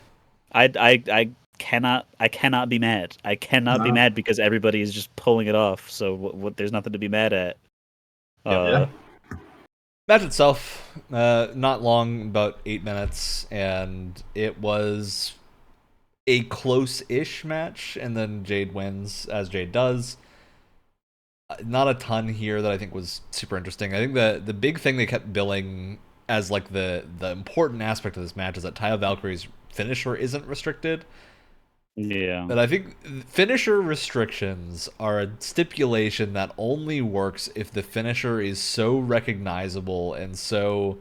I cannot be mad. I cannot be mad because everybody is just pulling it off. So what there's nothing to be mad at. Match itself, not long, about 8 minutes, and it was a close-ish match, and then Jade wins, as Jade does. Not a ton here that I think was super interesting. I think the big thing they kept billing as like the important aspect of this match is that Taya Valkyrie's finisher isn't restricted. Yeah. But I think finisher restrictions are a stipulation that only works if the finisher is so recognizable and so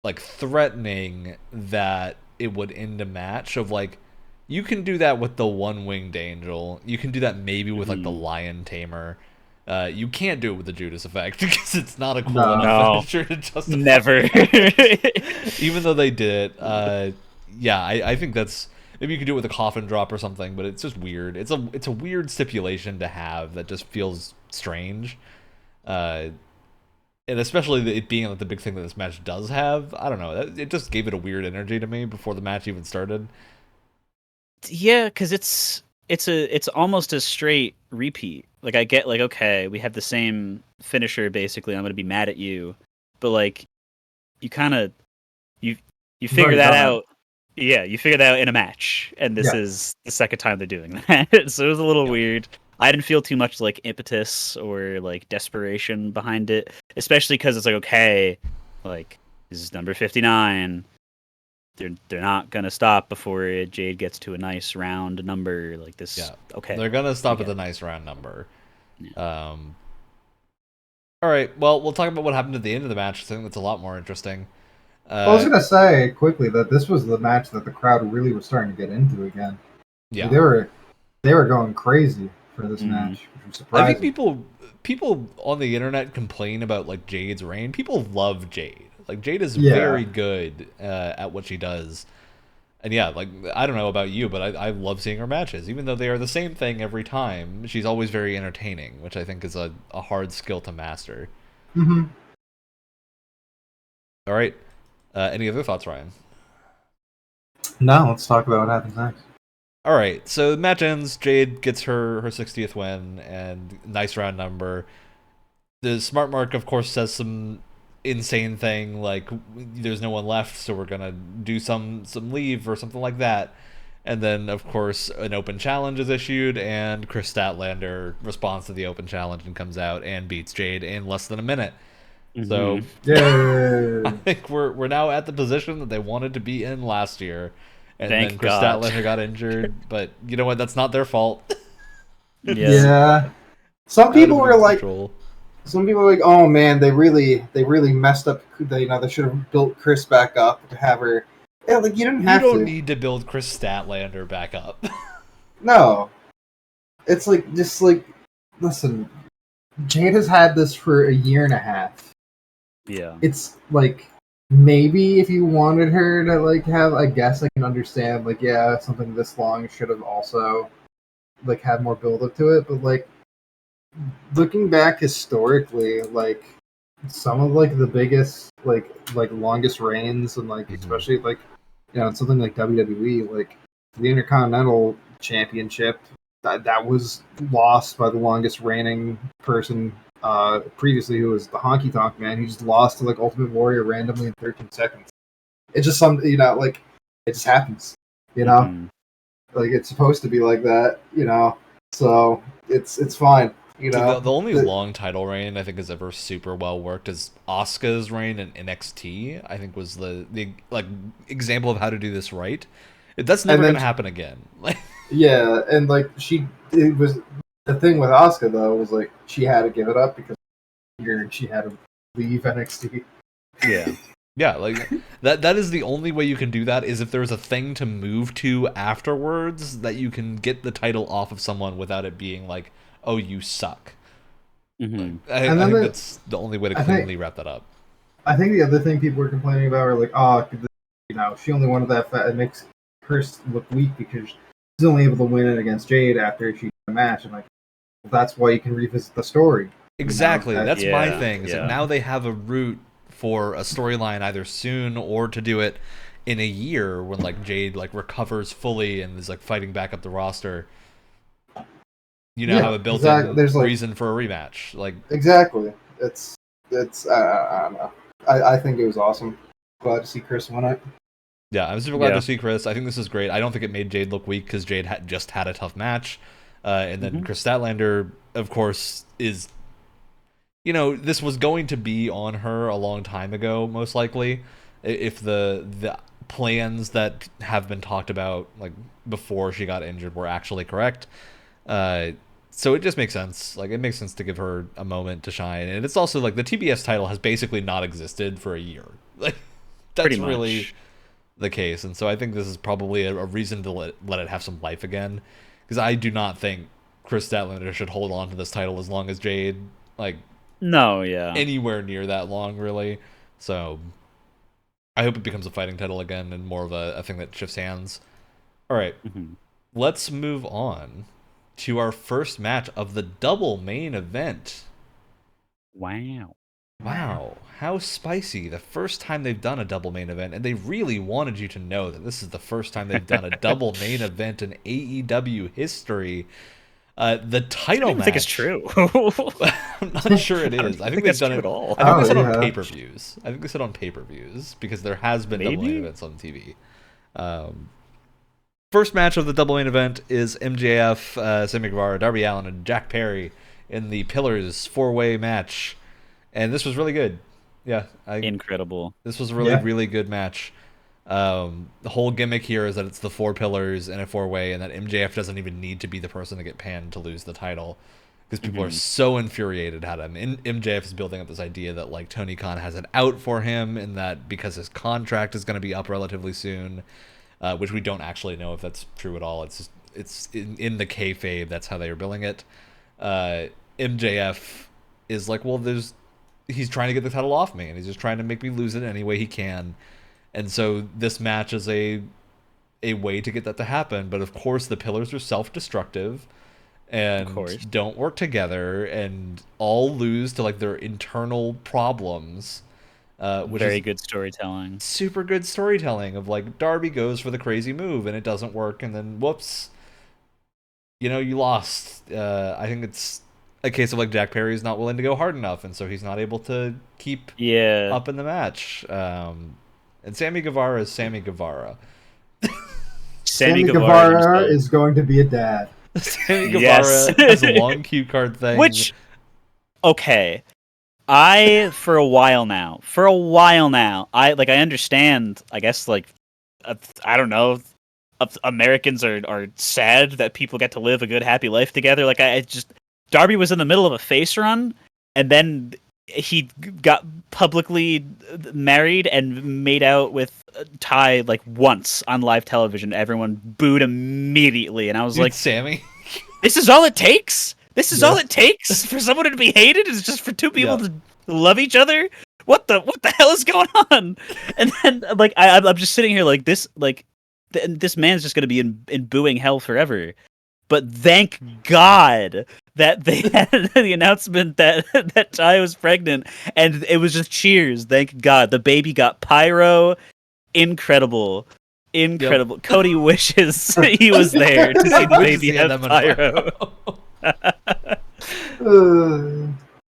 like threatening that it would end a match. Of like, you can do that with the one-winged angel. You can do that maybe with like the lion tamer. You can't do it with the Judas effect because it's not a cool enough finisher to justify. Never. Even though they did it. I think that's... Maybe you could do it with a coffin drop or something, but it's just weird. It's a weird stipulation to have that just feels strange. And especially it being like the big thing that this match does have. I don't know. It just gave it a weird energy to me before the match even started. Yeah, because it's almost a straight repeat. Like I get like, okay, we have the same finisher basically. I'm gonna be mad at you, but like you kind of you figure that out. Yeah, you figure that out in a match, and this is the second time they're doing that. So it was a little weird. I didn't feel too much like impetus or like desperation behind it, especially because it's like, okay, like this is number 59. They're not gonna stop before Jade gets to a nice round number like this. Yeah. Okay, they're gonna stop at the nice round number. Yeah. All right. Well, we'll talk about what happened at the end of the match. I think that's a lot more interesting. I was gonna say quickly that this was the match that the crowd really was starting to get into again. Yeah, they were going crazy for this match, which was surprising. I think people on the internet complain about like Jade's reign. People love Jade. Like Jade is very good at what she does. And like I don't know about you, but I love seeing her matches, even though they are the same thing every time. She's always very entertaining, which I think is a hard skill to master. Mm-hmm. All right. Any other thoughts, Ryan? No, let's talk about what happens next. All right, so the match ends. Jade gets her 60th win, and nice round number. The Smart Mark, of course, says some insane thing like, there's no one left, so we're going to do some leave or something like that. And then, of course, an open challenge is issued, and Chris Statlander responds to the open challenge and comes out and beats Jade in less than a minute. So, I think we're now at the position that they wanted to be in last year. And then Chris Statlander got injured, but you know what? That's not their fault. Yeah. Some people were like, oh man, they really messed up. They should have built Chris back up to have her. Yeah, like you don't need to build Chris Statlander back up. No, it's like just like listen. Jade has had this for a year and a half. Yeah, it's like maybe if you wanted her to like have, I guess I can understand. Like yeah, something this long should have also like had more build up to it. But like looking back historically, like some of like the biggest like longest reigns and like especially like something like WWE, like the Intercontinental Championship that was lost by the longest reigning person previously, who was the Honky Tonk Man. He just lost to like Ultimate Warrior randomly in 13 seconds. It's just some like it just happens, like it's supposed to be like that, so it's fine. The only long title reign I think has ever super well worked is Asuka's reign in NXT. I think was the like example of how to do this right. That's never going to happen again. Yeah, and like it was the thing with Asuka though was like she had to give it up because she had to leave NXT. Yeah. Yeah, like that is the only way you can do that is if there's a thing to move to afterwards that you can get the title off of someone without it being like, oh, you suck. Mm-hmm. I think that's the only way to cleanly wrap that up. I think the other thing people were complaining about were like, oh, she only wanted that. It makes her look weak because she's only able to win it against Jade after she won a match. And like, well, that's why you can revisit the story. Exactly. That's my thing. Is that now they have a route for a storyline either soon or to do it in a year when like Jade like recovers fully and is like fighting back up the roster. You now have a built-in reason for a rematch. Like exactly. It's I don't know. I think it was awesome. Glad to see Chris win it. Yeah, I'm super glad to see Chris. I think this is great. I don't think it made Jade look weak because Jade just had a tough match. And then Chris Statlander, of course, is... this was going to be on her a long time ago, most likely. If the plans that have been talked about like before she got injured were actually correct. So it just makes sense. Like, it makes sense to give her a moment to shine. And it's also, like, the TBS title has basically not existed for a year. Like, that's really the case. And so I think this is probably a reason to let it have some life again. Because I do not think Chris Statlander should hold on to this title as long as Jade. Like, anywhere near that long, really. So I hope it becomes a fighting title again and more of a thing that shifts hands. All right. Let's move on to our first match of the double main event. Wow. How spicy. The first time they've done a double main event, and they really wanted you to know that this is the first time they've done a double main event in AEW history. The title match. I think it's true. I'm not sure it is. I think they've done it at all. I think they said on pay-per-views. I think they said on pay-per-views because there has been double main events on TV. First match of the double main event is MJF, Sammy Guevara, Darby Allin, and Jack Perry in the Pillars 4-way match. And this was really good. Yeah. Incredible. This was a really good match. The whole gimmick here is that it's the 4 pillars in a 4-way and that MJF doesn't even need to be the person to get panned to lose the title. Because people are so infuriated at him. And MJF is building up this idea that like Tony Khan has an out for him and that because his contract is going to be up relatively soon, which we don't actually know if that's true at all. It's in the kayfabe. That's how they are billing it. MJF is like, well, he's trying to get the title off me, and he's just trying to make me lose it any way he can. And so this match is a way to get that to happen. But of course, the pillars are self-destructive and don't work together, and all lose to like their internal problems. Which Very good storytelling. Super good storytelling of like Darby goes for the crazy move and it doesn't work, and then whoops, you lost. I think it's a case of like Jack Perry's not willing to go hard enough, and so he's not able to keep up in the match. And Sammy Guevara is Sammy Guevara. Sammy Guevara is going to be a dad. Sammy Guevara has a long cue card thing. Which, okay, for a while now, I understand. I guess I don't know. Americans are sad that people get to live a good, happy life together. Darby was in the middle of a face run, and then he got publicly married and made out with Ty once on live television. Everyone booed immediately, and I was Sammy, this is all it takes. This is all it takes for someone to be hated. Is just for two people to love each other. What the hell is going on? And then I'm just sitting here this man's just gonna be in booing hell forever. But thank God that they had the announcement that Ty was pregnant, and it was just cheers. Thank God. The baby got pyro. Incredible. Yep. Cody wishes he was there to see the baby have pyro.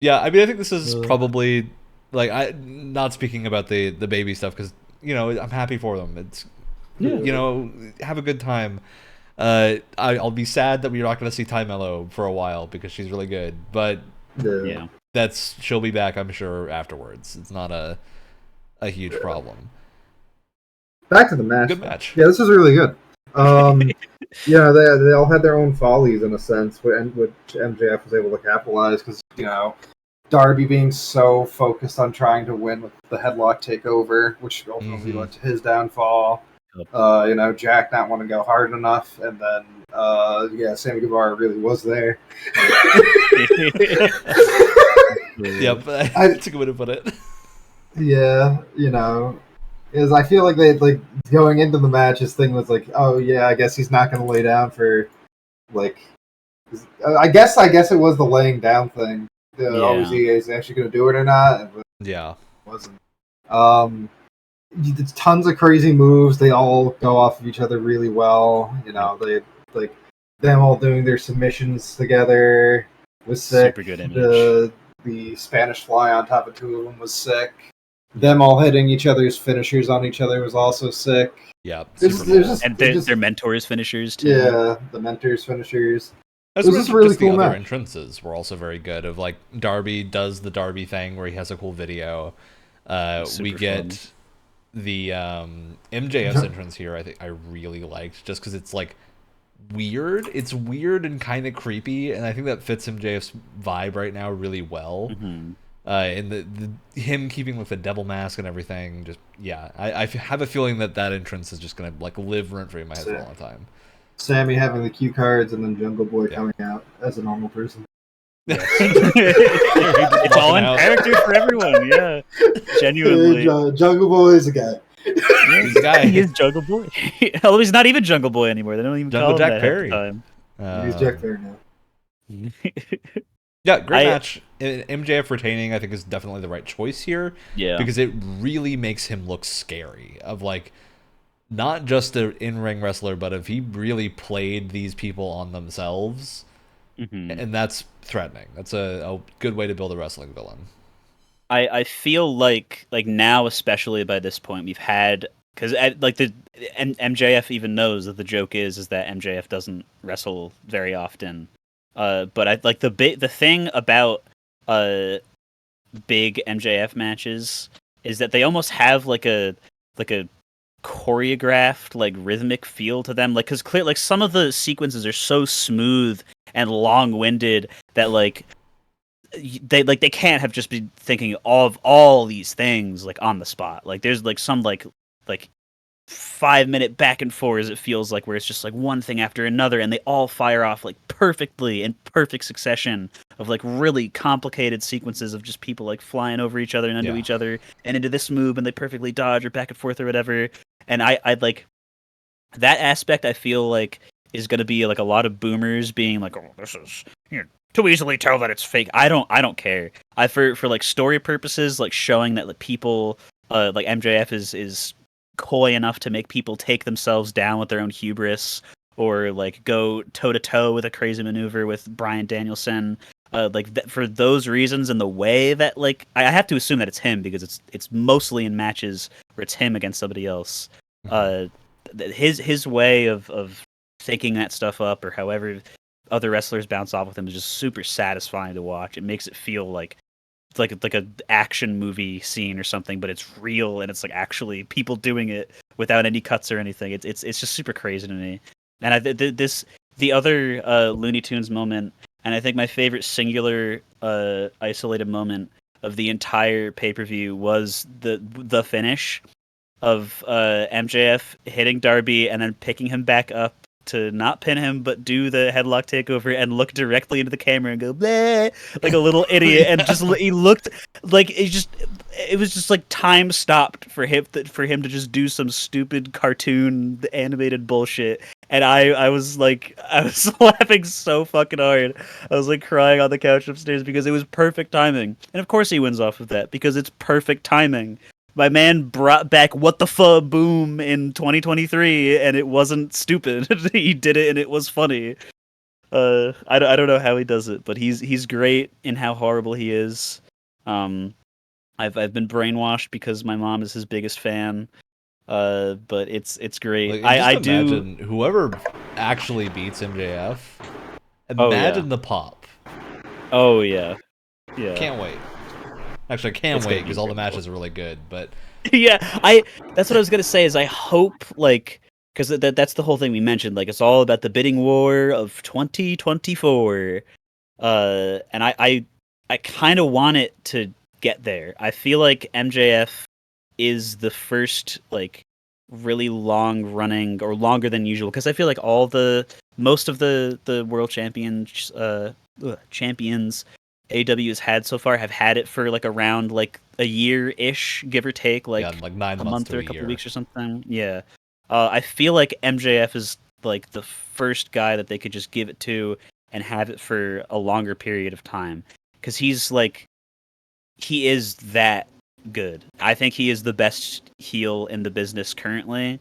Yeah, I mean, I think this is probably not speaking about the baby stuff because I'm happy for them. It's have a good time. I'll be sad that we're not going to see Ty Mello for a while because she's really good, but she'll be back, I'm sure, afterwards. It's not a huge problem. Back to the match. Good match. Yeah, this was really good. They all had their own follies in a sense, which MJF was able to capitalize because Darby being so focused on trying to win with the headlock takeover, which ultimately led to his downfall. Jack not want to go hard enough, and then Sammy Guevara really was there. Yep, that's a good way to put it. Yeah, is I feel like they going into the match, his thing was I guess he's not going to lay down for I guess it was the laying down thing. Was he actually going to do it or not? Yeah, it wasn't. There's tons of crazy moves. They all go off of each other really well. They them all doing their submissions together was sick. Super good image. The Spanish fly on top of two of them was sick. Them all hitting each other's finishers on each other was also sick. Yeah, and their mentors' finishers too. Yeah, the mentors' finishers. It was just really cool. The other entrances were also very good. Of Darby does the Darby thing where he has a cool video. We get fun. The MJF's entrance here. I think I really liked just because it's weird. It's weird and kind of creepy, and I think that fits MJF's vibe right now really well. Mm-hmm. And him keeping with the devil mask and everything, I have a feeling that entrance is just gonna live rent free in my head for a long time. Sammy having the cue cards and then Jungle Boy coming out as a normal person. Yes. It's all in character for everyone. Yeah, genuinely. Jungle Boy is a guy. He's a guy. He is Jungle Boy. Although he's not even Jungle Boy anymore. They don't even Jungle call him Jack that Perry. He's Jack Perry now. Yeah, great match. MJF retaining, I think, is definitely the right choice here. Yeah, because it really makes him look scary. Of not just an in-ring wrestler, but if he really played these people on themselves, and that's threatening. That's a good way to build a wrestling villain. I feel like now, especially by this point, we've had because MJF even knows that the joke is that MJF doesn't wrestle very often. But I the thing about big MJF matches is that they almost have a choreographed rhythmic feel to them, because clear some of the sequences are so smooth and long-winded that they can't have just been thinking of all these things on the spot. There's some 5-minute back and forth, as it feels where it's just one thing after another, and they all fire off perfectly in perfect succession of really complicated sequences of just people flying over each other and into each other and into this move, and they perfectly dodge or back and forth or whatever. And I'd that aspect. I feel is going to be a lot of boomers being oh, this is too easily tell that it's fake. I don't care. For story purposes, showing that people MJF is coy enough to make people take themselves down with their own hubris, or go toe to toe with a crazy maneuver with Bryan Danielson. For those reasons, and the way that I have to assume that it's him because it's mostly in matches where it's him against somebody else. his way of thinking that stuff up, or however other wrestlers bounce off with him, is just super satisfying to watch. It makes it feel like it's like a action movie scene or something, but it's real and it's like actually people doing it without any cuts or anything. It's just super crazy to me. And the other Looney Tunes moment, and I think my favorite singular isolated moment of the entire pay-per-view was the finish of MJF hitting Darby and then picking him back up to not pin him, but do the headlock takeover and look directly into the camera and go bleh, like a little idiot, and just he looked like it was just like time stopped for him to just do some stupid cartoon animated bullshit, and I was laughing so fucking hard. I was like crying on the couch upstairs because it was perfect timing, and of course he wins off of that because it's perfect timing. My man brought back What the Fuh Boom in 2023, and it wasn't stupid. He did it, and it was funny. I don't know how he does it, but he's great in how horrible he is. I've been brainwashed because my mom is his biggest fan. But it's great. Like, I imagine whoever actually beats MJF. Imagine the pop. Oh yeah. Can't wait. Actually, I can't wait because all the matches are really good. But yeah, that's what I was gonna say. Is I hope because that's the whole thing we mentioned. Like it's all about the bidding war of 2024. And I kind of want it to get there. I feel like MJF is the first really long running or longer than usual, because I feel like most of the world champions AEW has had so far have had it for around a year-ish, give or take, 9 months, a month or a year. couple weeks or something. Yeah. I feel like MJF is the first guy that they could just give it to and have it for a longer period of time, because he is that good. I think he is the best heel in the business currently.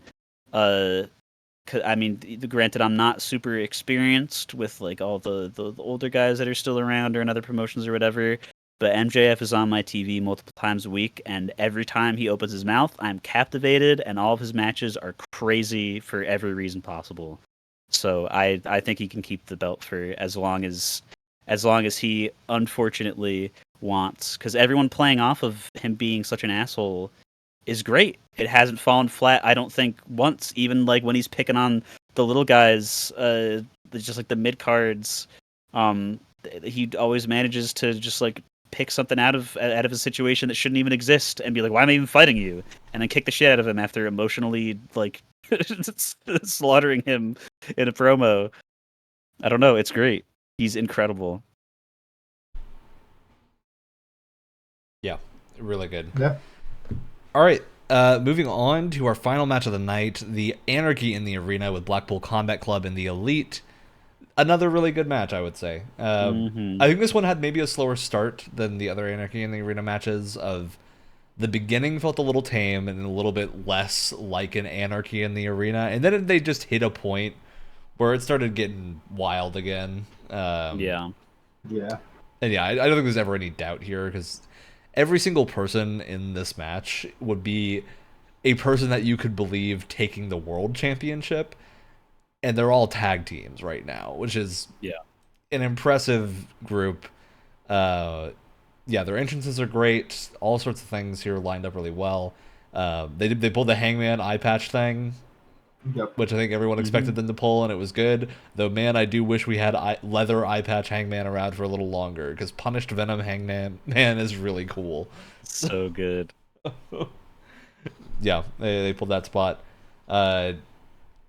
I mean, granted, I'm not super experienced with all the older guys that are still around or in other promotions or whatever, but MJF is on my TV multiple times a week, and every time he opens his mouth, I'm captivated, and all of his matches are crazy for every reason possible. So I think he can keep the belt for as long as he unfortunately wants, because everyone playing off of him being such an asshole is great. It hasn't fallen flat, I don't think, once. Even when he's picking on the little guys, just the mid cards, he always manages to just pick something out of a situation that shouldn't even exist and be like, "Why am I even fighting you?" And then kick the shit out of him after emotionally slaughtering him in a promo. I don't know. It's great. He's incredible. Yeah, really good. Yeah. All right, moving on to our final match of the night, the Anarchy in the Arena with Blackpool Combat Club and the Elite. Another really good match, I would say. I think this one had maybe a slower start than the other Anarchy in the Arena matches. Of the beginning felt a little tame and a little bit less like an Anarchy in the Arena, and then they just hit a point where it started getting wild again. Yeah. And yeah, I don't think there's ever any doubt here, because every single person in this match would be a person that you could believe taking the world championship, and they're all tag teams right now, which is an impressive group. Their entrances are great. All sorts of things here lined up really well. They pulled the Hangman eye patch thing, which I think everyone expected them to pull, and it was good. Though, man, I do wish we had leather eye patch Hangman around for a little longer, because Punished Venom Hangman is really cool. So good. Yeah, they pulled that spot.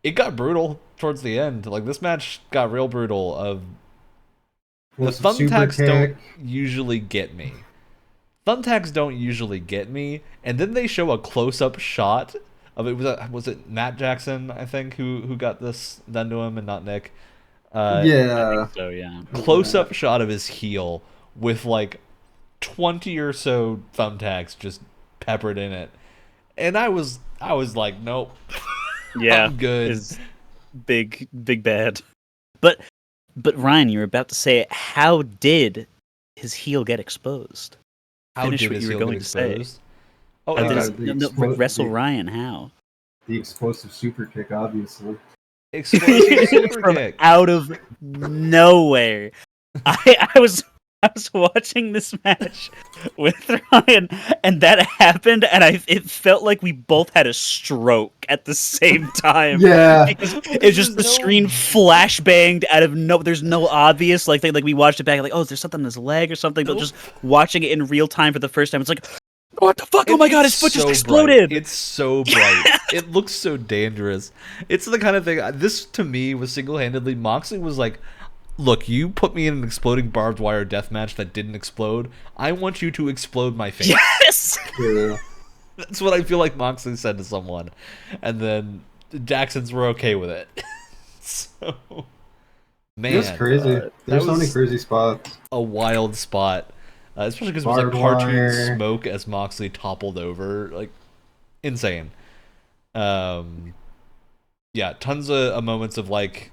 It got brutal towards the end. This match got real brutal. The thumbtacks don't usually get me. And then they show a close-up shot of it. Was it Matt Jackson, I think, who got this done to him, and not Nick? I think so, yeah. Close-up shot of his heel with 20 or so thumbtacks just peppered in it, and I was like, nope. Yeah, I'm good. Is big bad. But Ryan, you were about to say, how did his heel get exposed? How Finish did what his you were heel going get to say. exposed? Wrestle Ryan, how? The explosive super kick, obviously. Explosive super From kick. out of nowhere. I was watching this match with Ryan, and that happened, and it felt like we both had a stroke at the same time. Yeah, it's just the screen flashbanged out of no. There's no obvious thing. Like we watched it back, like, oh, is there something on his leg or something? But just watching it in real time for the first time, it's like, what the fuck? Oh my god, his foot just exploded! Bright. It's so bright. It looks so dangerous. It's the kind of thing. This to me was single-handedly. Moxley was like, look, you put me in an exploding barbed wire death match that didn't explode. I want you to explode my face. Yes! yeah. That's what I feel like Moxley said to someone. And then Jacksons were okay with it. So, man. It was crazy. There's so many crazy spots. A wild spot. Especially because it was like cartoon smoke as Moxley toppled over. Like, insane. Yeah, tons of moments of like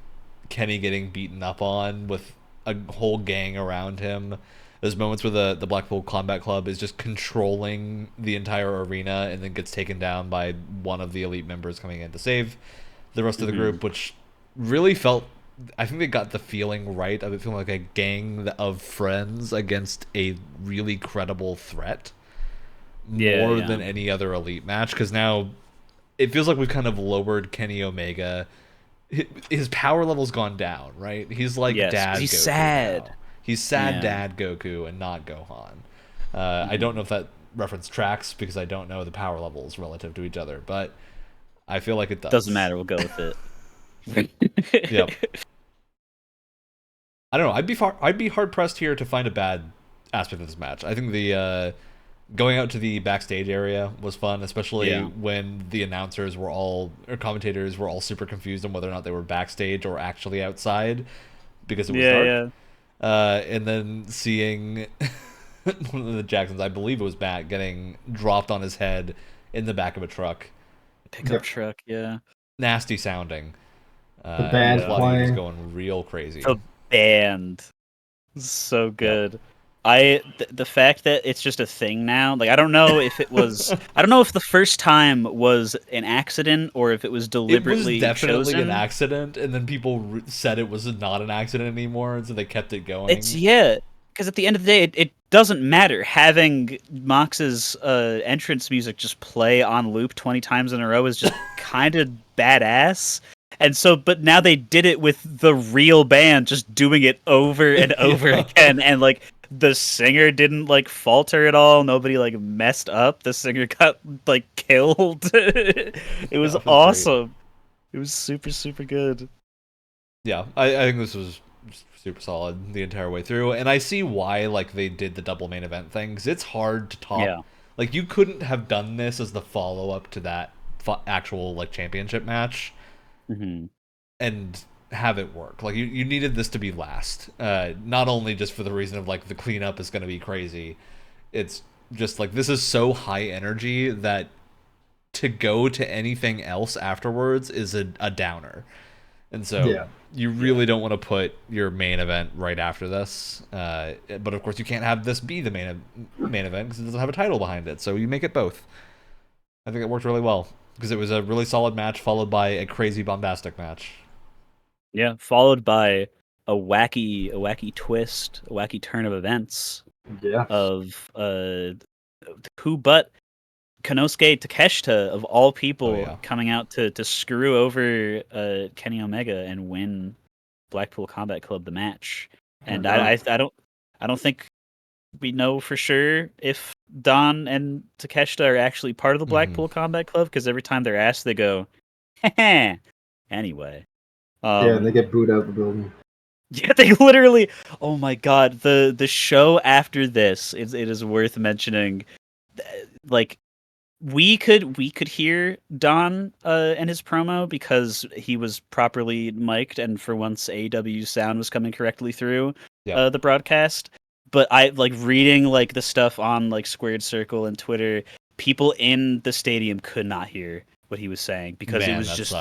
Kenny getting beaten up on with a whole gang around him. There's moments where the Blackpool Combat Club is just controlling the entire arena and then gets taken down by one of the elite members coming in to save the rest of the group, which really felt, I think they got the feeling right of it feeling like a gang of friends against a really credible threat more than any other elite match, because now it feels like we've kind of lowered Kenny Omega. His power level's gone down, right? He's like Dad he's Goku sad. now. He's sad Dad Goku and not Gohan. I don't know if that reference tracks because I don't know the power levels relative to each other, but I feel like it does. Doesn't matter. We'll go with it. Yep. I don't know. I'd be hard pressed here to find a bad aspect of this match. I think the going out to the backstage area was fun, especially when the announcers were all, or commentators were all super confused on whether or not they were backstage or actually outside because it was dark. And then seeing one of the Jacksons, I believe it was Matt, getting dropped on his head in the back of a truck. Pickup truck, Nasty sounding. The band playing. Going real crazy. The band. So good. Yep. The fact that it's just a thing now, like I don't know if it was, I don't know if the first time was an accident or if it was deliberately It was definitely chosen. an accident, and then people said it was not an accident anymore, and so they kept it going. It's because at the end of the day, it doesn't matter having Mox's entrance music just play on loop 20 times in a row is just kind of badass. And so, but now they did it with the real band, just doing it over and over again, and like. The singer didn't like falter at all. Nobody like messed up. The singer got like killed. It was awesome. Great. It was super, super good. Yeah, I think this was super solid the entire way through, and I see why like they did the double main event thing, because it's hard to top. Yeah. Like you couldn't have done this as the follow up to that actual like championship match, and have it work. Like you needed this to be last, not only just for the reason of like the cleanup is going to be crazy, it's just like this is so high energy that to go to anything else afterwards is a downer, and so you really don't want to put your main event right after this, but of course you can't have this be the main event because it doesn't have a title behind it, so you make it both. I think it worked really well because it was a really solid match followed by a crazy bombastic match. Yeah, followed by a wacky twist, a wacky turn of events. Yeah. Of who but Konosuke Takeshita of all people coming out to screw over Kenny Omega and win Blackpool Combat Club the match. And I don't think we know for sure if Don and Takeshita are actually part of the Blackpool Combat Club, because every time they're asked they go, heh. Anyway. They get booed out of the building. Yeah, they literally. Oh my god, the show after this, it is worth mentioning. Like, we could hear Don and his promo because he was properly mic'd, and for once AEW sound was coming correctly through the broadcast. But I like reading like the stuff on like Squared Circle and Twitter. People in the stadium could not hear what he was saying because it was just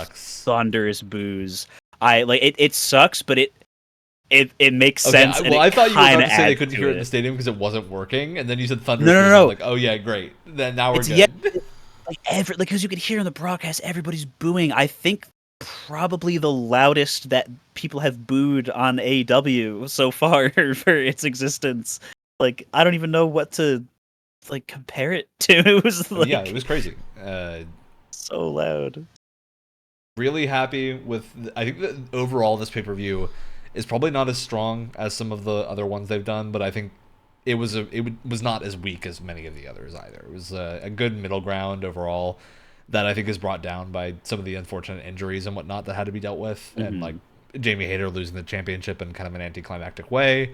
thunderous boos. It sucks, but it makes sense. Well, I thought you were about to say they couldn't hear it in the stadium because it wasn't working, and then you said thunder. No. Like, oh yeah, great. Then now we're good. like because you could hear in the broadcast everybody's booing. I think probably the loudest that people have booed on AEW so far for its existence. Like I don't even know what to like compare it to. It was like, yeah, it was crazy. So loud. Really happy with. I think that overall this pay-per-view is probably not as strong as some of the other ones they've done, but I think it was not as weak as many of the others either. It was a good middle ground overall that I think is brought down by some of the unfortunate injuries and whatnot that had to be dealt with, and like Jamie Hayter losing the championship in kind of an anticlimactic way.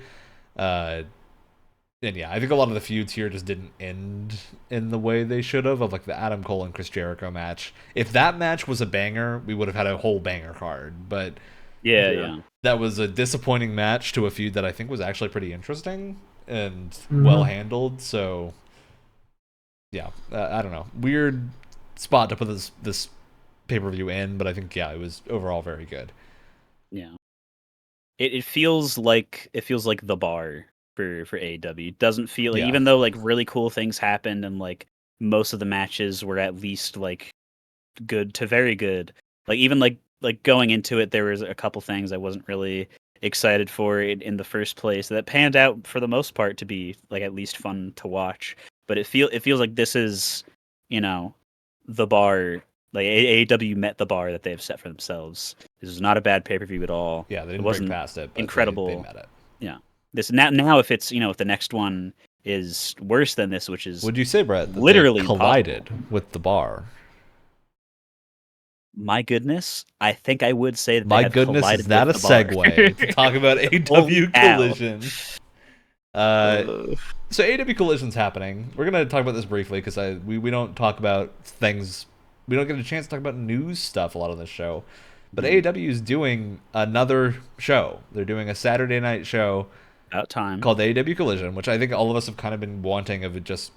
And yeah, I think a lot of the feuds here just didn't end in the way they should have, of like the Adam Cole and Chris Jericho match. If that match was a banger, we would have had a whole banger card. But yeah, that was a disappointing match to a feud that I think was actually pretty interesting and well handled. So yeah, I don't know, weird spot to put this pay-per-view in, but I think it was overall very good. Yeah, it feels like the bar for AEW. It doesn't feel like, even though like really cool things happened and like most of the matches were at least like good to very good. Like even like going into it, there was a couple things I wasn't really excited for in the first place that panned out for the most part to be like at least fun to watch. But it feels like this is, the bar. Like AEW met the bar that they have set for themselves. This is not a bad pay-per-view at all. Yeah, they didn't break past it. But incredible. They met it. Yeah. This now if it's if the next one is worse than this, which is would you say, Brett, that literally they collided with the bar? My goodness, I think I would say that. My goodness, is that a segue to talk about AEW Collision? So AEW Collision's happening. We're gonna talk about this briefly because we don't talk about things. We don't get a chance to talk about news stuff a lot on this show. But AEW is doing another show. They're doing a Saturday night show about time called AEW Collision, which I think all of us have kind of been wanting. Of it, just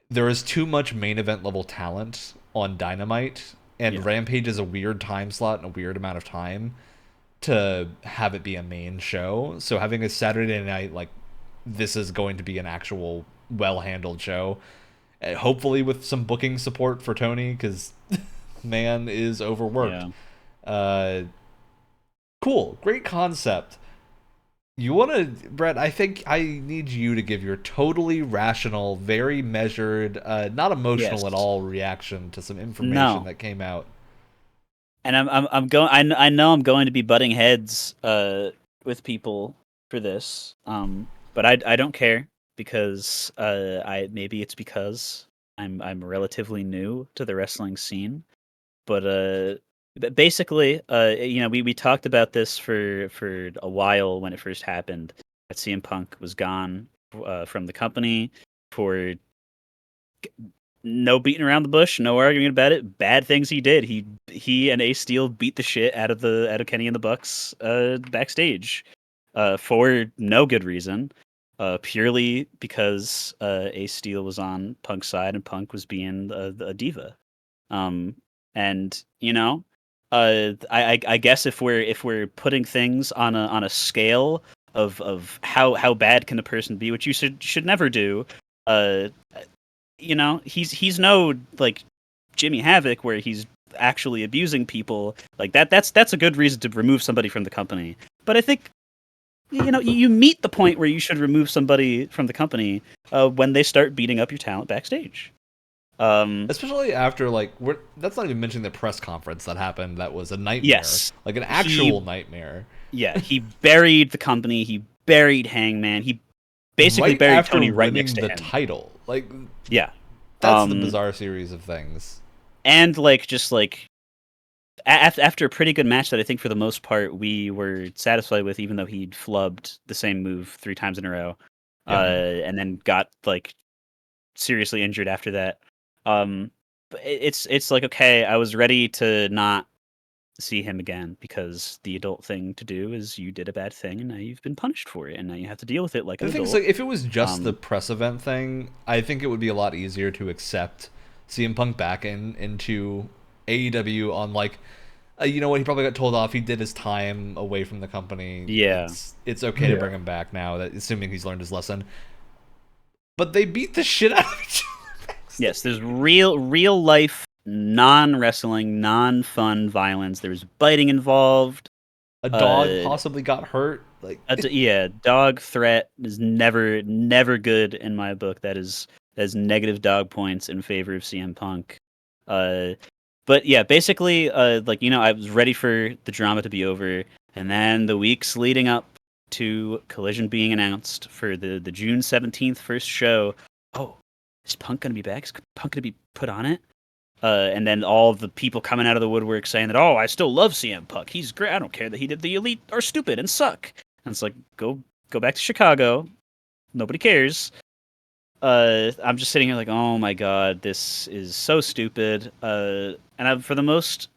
there is too much main event level talent on Dynamite, and Rampage is a weird time slot and a weird amount of time to have it be a main show. So having a Saturday night, like, this is going to be an actual well-handled show, hopefully with some booking support for Tony, because man is overworked. Cool, great concept. You want to, Brett, I think I need you to give your totally rational, very measured, not emotional at all reaction to some information that came out. And I'm going. I know I'm going to be butting heads with people for this. But I don't care because maybe it's because I'm relatively new to the wrestling scene. But basically, we talked about this for a while when it first happened. That CM Punk was gone from the company for no beating around the bush, no arguing about it. Bad things he did. He and Ace Steel beat the shit out of Kenny and the Bucks backstage for no good reason. Purely because Ace Steel was on Punk's side and Punk was being a diva. And I guess if we're putting things on a scale of how bad can a person be, which you should never do. He's no like Jimmy Havoc where he's actually abusing people like that. That's a good reason to remove somebody from the company. But I think you meet the point where you should remove somebody from the company when they start beating up your talent backstage. Especially after that's not even mentioning the press conference that happened. That was a nightmare. Yes, like an actual nightmare. Yeah, he buried the company. He buried Hangman. He basically buried Tony right next to him. The title, yeah, that's the bizarre series of things. And after a pretty good match that I think for the most part we were satisfied with, even though he'd flubbed the same move 3 times in a row, and then got seriously injured after that. It's like, okay, I was ready to not see him again because the adult thing to do is you did a bad thing and now you've been punished for it and now you have to deal with it like an adult. The thing is, if it was just the press event thing, I think it would be a lot easier to accept CM Punk back into AEW on you know what, he probably got told off. He did his time away from the company. Yeah, it's okay to bring him back now, that assuming he's learned his lesson. But they beat the shit out of each other. Yes, there's real life, non-wrestling, non-fun violence. There's biting involved. A dog possibly got hurt. Like, dog threat is never good in my book. That's negative dog points in favor of CM Punk. But yeah, basically, I was ready for the drama to be over, and then the weeks leading up to Collision being announced for the June 17th first show. Oh, is Punk gonna be back? Is Punk gonna be put on it? And then all the people coming out of the woodwork saying that, I still love CM Punk. He's great. I don't care that the Elite are stupid and suck. And it's like, go back to Chicago. Nobody cares. I'm just sitting here like, oh my god, this is so stupid. And for the most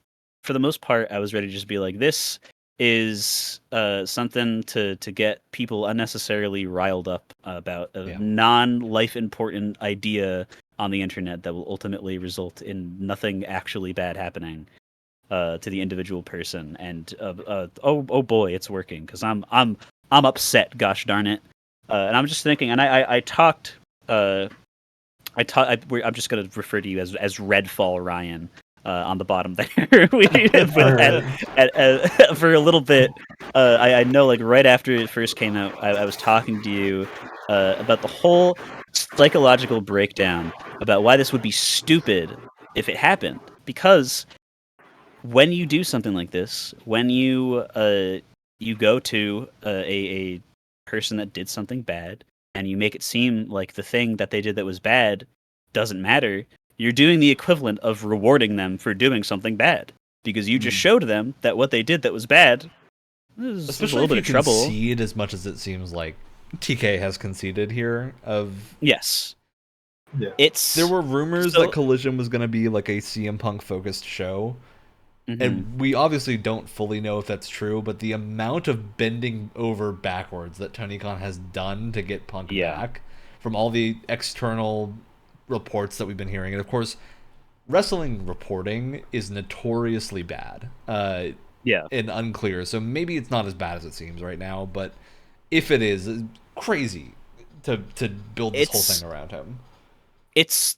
part, I was ready to just be like, this is something to get people unnecessarily riled up about a non-life important idea on the internet that will ultimately result in nothing actually bad happening to the individual person. And oh boy, it's working, because I'm upset. Gosh darn it! And I'm just thinking, and I'm just going to refer to you as Redfall Ryan on the bottom there. For a little bit, I know, like, right after it first came out, I was talking to you about the whole psychological breakdown about why this would be stupid if it happened. Because when you do something like this, when you go to a person that did something bad, and you make it seem like the thing that they did that was bad doesn't matter, you're doing the equivalent of rewarding them for doing something bad, because you just showed them that what they did that was bad is especially a little bit of trouble. Concede as much as it seems like TK has conceded here. Yes. Yeah. There were rumors that Collision was going to be like a CM Punk focused show. Mm-hmm. And we obviously don't fully know if that's true, but the amount of bending over backwards that Tony Khan has done to get Punk back, from all the external reports that we've been hearing, and of course, wrestling reporting is notoriously bad, and unclear. So maybe it's not as bad as it seems right now, but if it is, it's crazy to build this whole thing around him. It's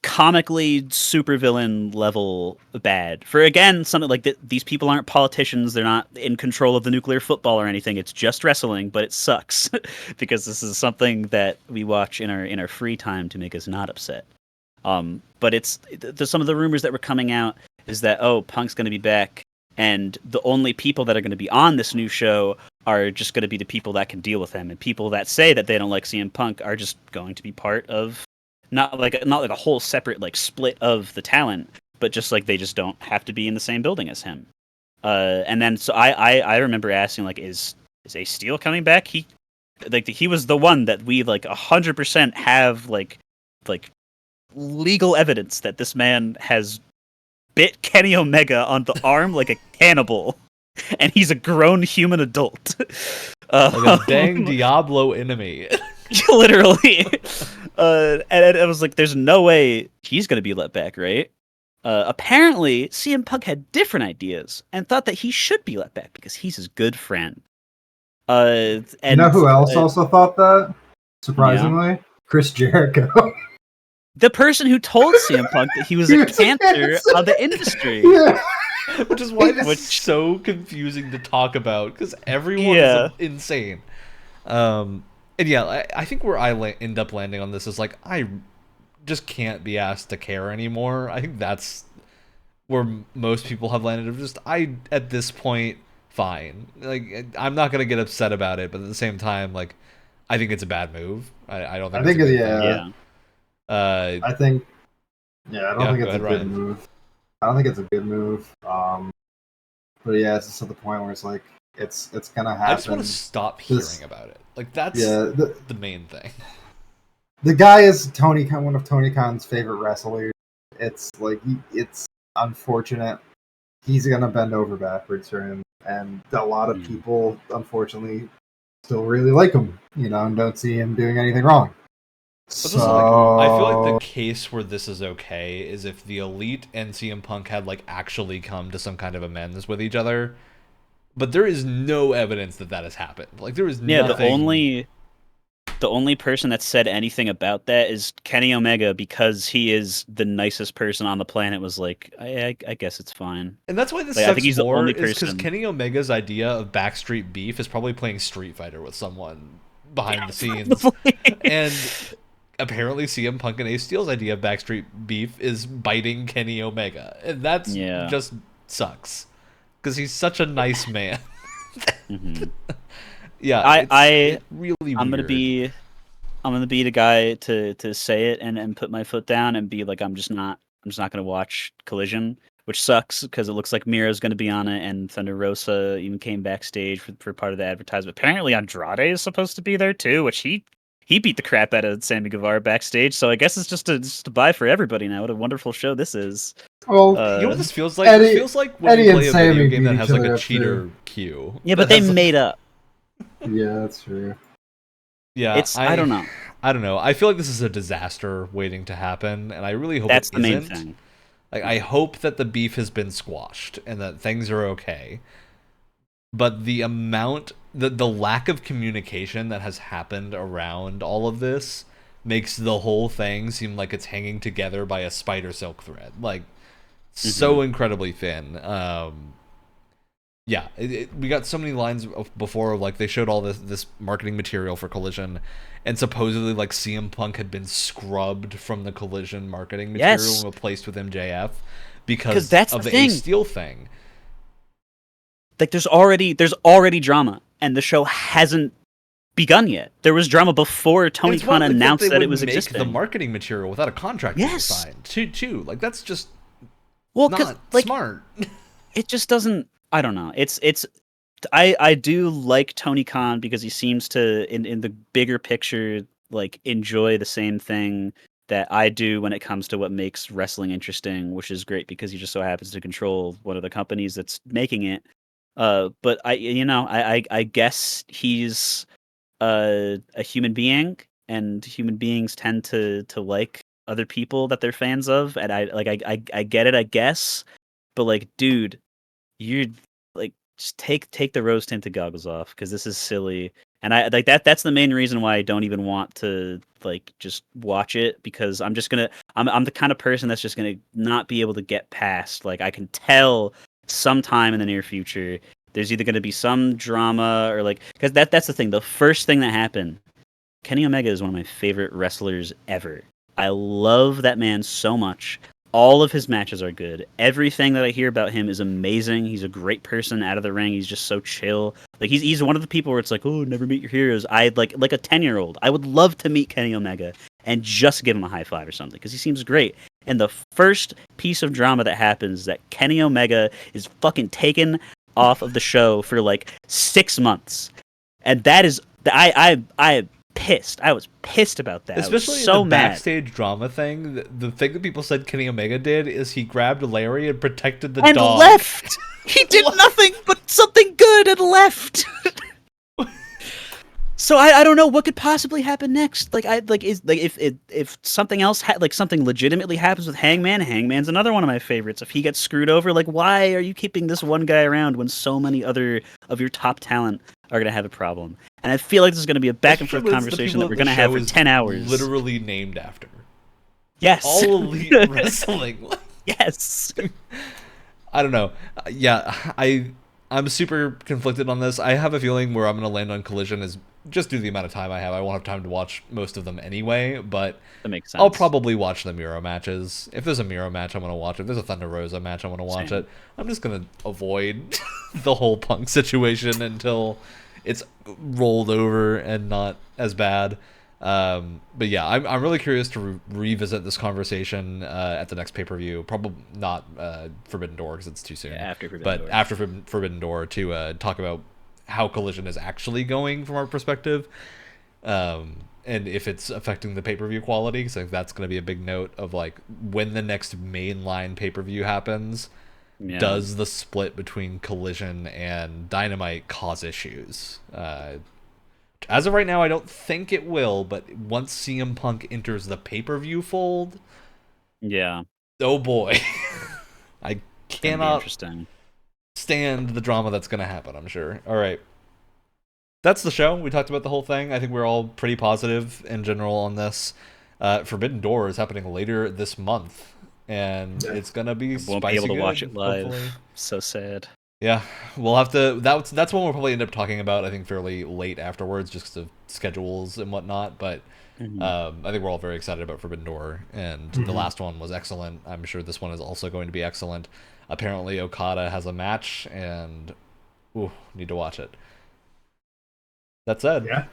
comically supervillain level bad. For, again, something like that. These people aren't politicians. They're not in control of the nuclear football or anything. It's just wrestling, but it sucks because this is something that we watch in our free time to make us not upset. But some of the rumors that were coming out is that, Punk's going to be back, and the only people that are going to be on this new show are just going to be the people that can deal with him, and people that say that they don't like CM Punk are just going to be part of not like a whole separate, like, split of the talent, but just like they just don't have to be in the same building as him. And then so I remember asking, like, is Ace Steel coming back? He was the one that we, like, 100% have like legal evidence that this man has bit Kenny Omega on the arm like a cannibal, and he's a grown human adult. Like a dang Diablo enemy. Literally. And I was like, there's no way he's going to be let back, right? Apparently, CM Punk had different ideas and thought that he should be let back because he's his good friend. And you know who else also thought that? Surprisingly? Chris Jericho. The person who told CM Punk that he was a cancer of the industry. Yeah. Which is why this is so confusing to talk about, because everyone is insane. And I think where I end up landing on this is, like, I just can't be asked to care anymore. I think that's where most people have landed. Of just, at this point, fine. Like, I'm not gonna get upset about it, but at the same time, like, I think it's a bad move. I don't think. I don't think it's a good move. I don't think it's a good move. But yeah, it's just at the point where it's like it's gonna happen. I just want to stop hearing about it. Like, that's the main thing. The guy is one of Tony Khan's favorite wrestlers. It's like, it's unfortunate. He's gonna bend over backwards for him, and a lot of people, unfortunately, still really like him, and don't see him doing anything wrong. So I feel like the case where this is okay is if the Elite and CM Punk had, like, actually come to some kind of amends with each other. But there is no evidence that has happened. Like, there is nothing. the only person that said anything about that is Kenny Omega, because he is the nicest person on the planet. Was like, I guess it's fine. And that's why this like, sucks I think he's more, the only is because person. Kenny Omega's idea of backstreet beef is probably playing Street Fighter with someone behind the scenes. And apparently CM Punk and Ace Steel's idea of backstreet beef is biting Kenny Omega. And that's just sucks. Because he's such a nice man. Mm-hmm. Yeah, it's really weird. I'm gonna be the guy to say it and put my foot down and be like, I'm just not gonna watch Collision, which sucks because it looks like Mira's gonna be on it, and Thunder Rosa even came backstage for part of the advertisement. Apparently Andrade is supposed to be there too, which he beat the crap out of Sammy Guevara backstage. So I guess it's just a buy for everybody now. What a wonderful show this is. Well, you know what this feels like? It feels like when you play a video game that has like a cheater queue. Yeah, but they made up. Yeah, that's true. Yeah, I don't know. I don't know. I feel like this is a disaster waiting to happen, and I really hope that's it the main isn't. thing. Like, I hope that the beef has been squashed and that things are okay. But the lack of communication that has happened around all of this makes the whole thing seem like it's hanging together by a spider silk thread. Like, so incredibly thin. Yeah, we got so many lines before, like, they showed all this marketing material for Collision, and supposedly, like, CM Punk had been scrubbed from the Collision marketing material and replaced with MJF because that's of the thing. Ace Steel thing. Like, there's already drama, and the show hasn't begun yet. There was drama before Tony Khan announced that it was existing. The marketing material without a contract being signed, too. Like, that's just not smart. It just doesn't. I don't know. I do like Tony Khan because he seems to, in the bigger picture, like, enjoy the same thing that I do when it comes to what makes wrestling interesting, which is great because he just so happens to control one of the companies that's making it. But I guess he's a human being, and human beings tend to like other people that they're fans of, and I get it, I guess. But, like, dude, you're like, just take the rose tinted goggles off, because this is silly, and I like that's the main reason why I don't even want to, like, just watch it, because I'm the kind of person that's just gonna not be able to get past, like, I can tell sometime in the near future there's either gonna be some drama, or, like, because that's the thing, the first thing that happened, Kenny Omega is one of my favorite wrestlers ever. I love that man so much. All of his matches are good. Everything that I hear about him is amazing. He's a great person out of the ring. He's just so chill. Like, he's one of the people where it's like, oh, never meet your heroes. I like a 10-year-old. I would love to meet Kenny Omega and just give him a high five or something, because he seems great. And the first piece of drama that happens is that Kenny Omega is fucking taken off of the show for like 6 months, and that is I pissed. I was pissed about that. Especially so in the backstage drama thing. The thing that people said Kenny Omega did is he grabbed Larry and protected the dog. And left! He did nothing but something good and left! So I don't know what could possibly happen next. Like, if something else something legitimately happens with Hangman. Hangman's another one of my favorites. If he gets screwed over, like, why are you keeping this one guy around when so many other of your top talent are going to have a problem? And I feel like this is going to be a back and forth conversation that we're going to have for 10 hours. Literally named after. Yes. All Elite Wrestling. Yes. I don't know. Yeah, I'm super conflicted on this. I have a feeling where I'm going to land on Collision is just due to the amount of time I have. I won't have time to watch most of them anyway, but that makes sense. I'll probably watch the Miro matches. If there's a Miro match, I'm going to watch it. If there's a Thunder Rosa match, I'm going to watch it. I'm just going to avoid the whole Punk situation until it's rolled over and not as bad. But yeah, I'm really curious to revisit this conversation at the next pay-per-view. Probably not Forbidden Door, because it's too soon. Yeah, after Forbidden Door. After Forbidden Door, to talk about how Collision is actually going from our perspective, and if it's affecting the pay-per-view quality. So that's going to be a big note of, like, when the next mainline pay-per-view happens. Yeah. Does the split between Collision and Dynamite cause issues? As of right now, I don't think it will, but once CM Punk enters the pay-per-view fold, yeah, oh boy, I cannot stand the drama that's going to happen, I'm sure. All right. that's the show. We talked about the whole thing. I think we're all pretty positive in general on this. Forbidden Door is happening later this month, and it's gonna be spicy. Won't be able to good, watch it live. Hopefully. So sad. Yeah, we'll have to. That's one we'll probably end up talking about. I think fairly late afterwards, just because of schedules and whatnot. But I think we're all very excited about Forbidden Door, and the last one was excellent. I'm sure this one is also going to be excellent. Apparently, Okada has a match, and need to watch it. That said,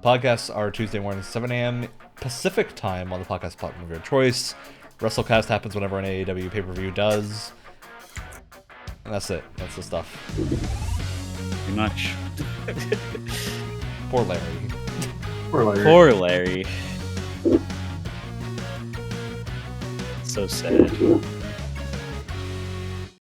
podcasts are Tuesday mornings, 7 a.m. Pacific time on the podcast platform of your choice. Wrestlecast happens whenever an AEW pay-per-view does. And that's it. That's the stuff. Pretty much. Poor Larry. Poor Larry. So sad.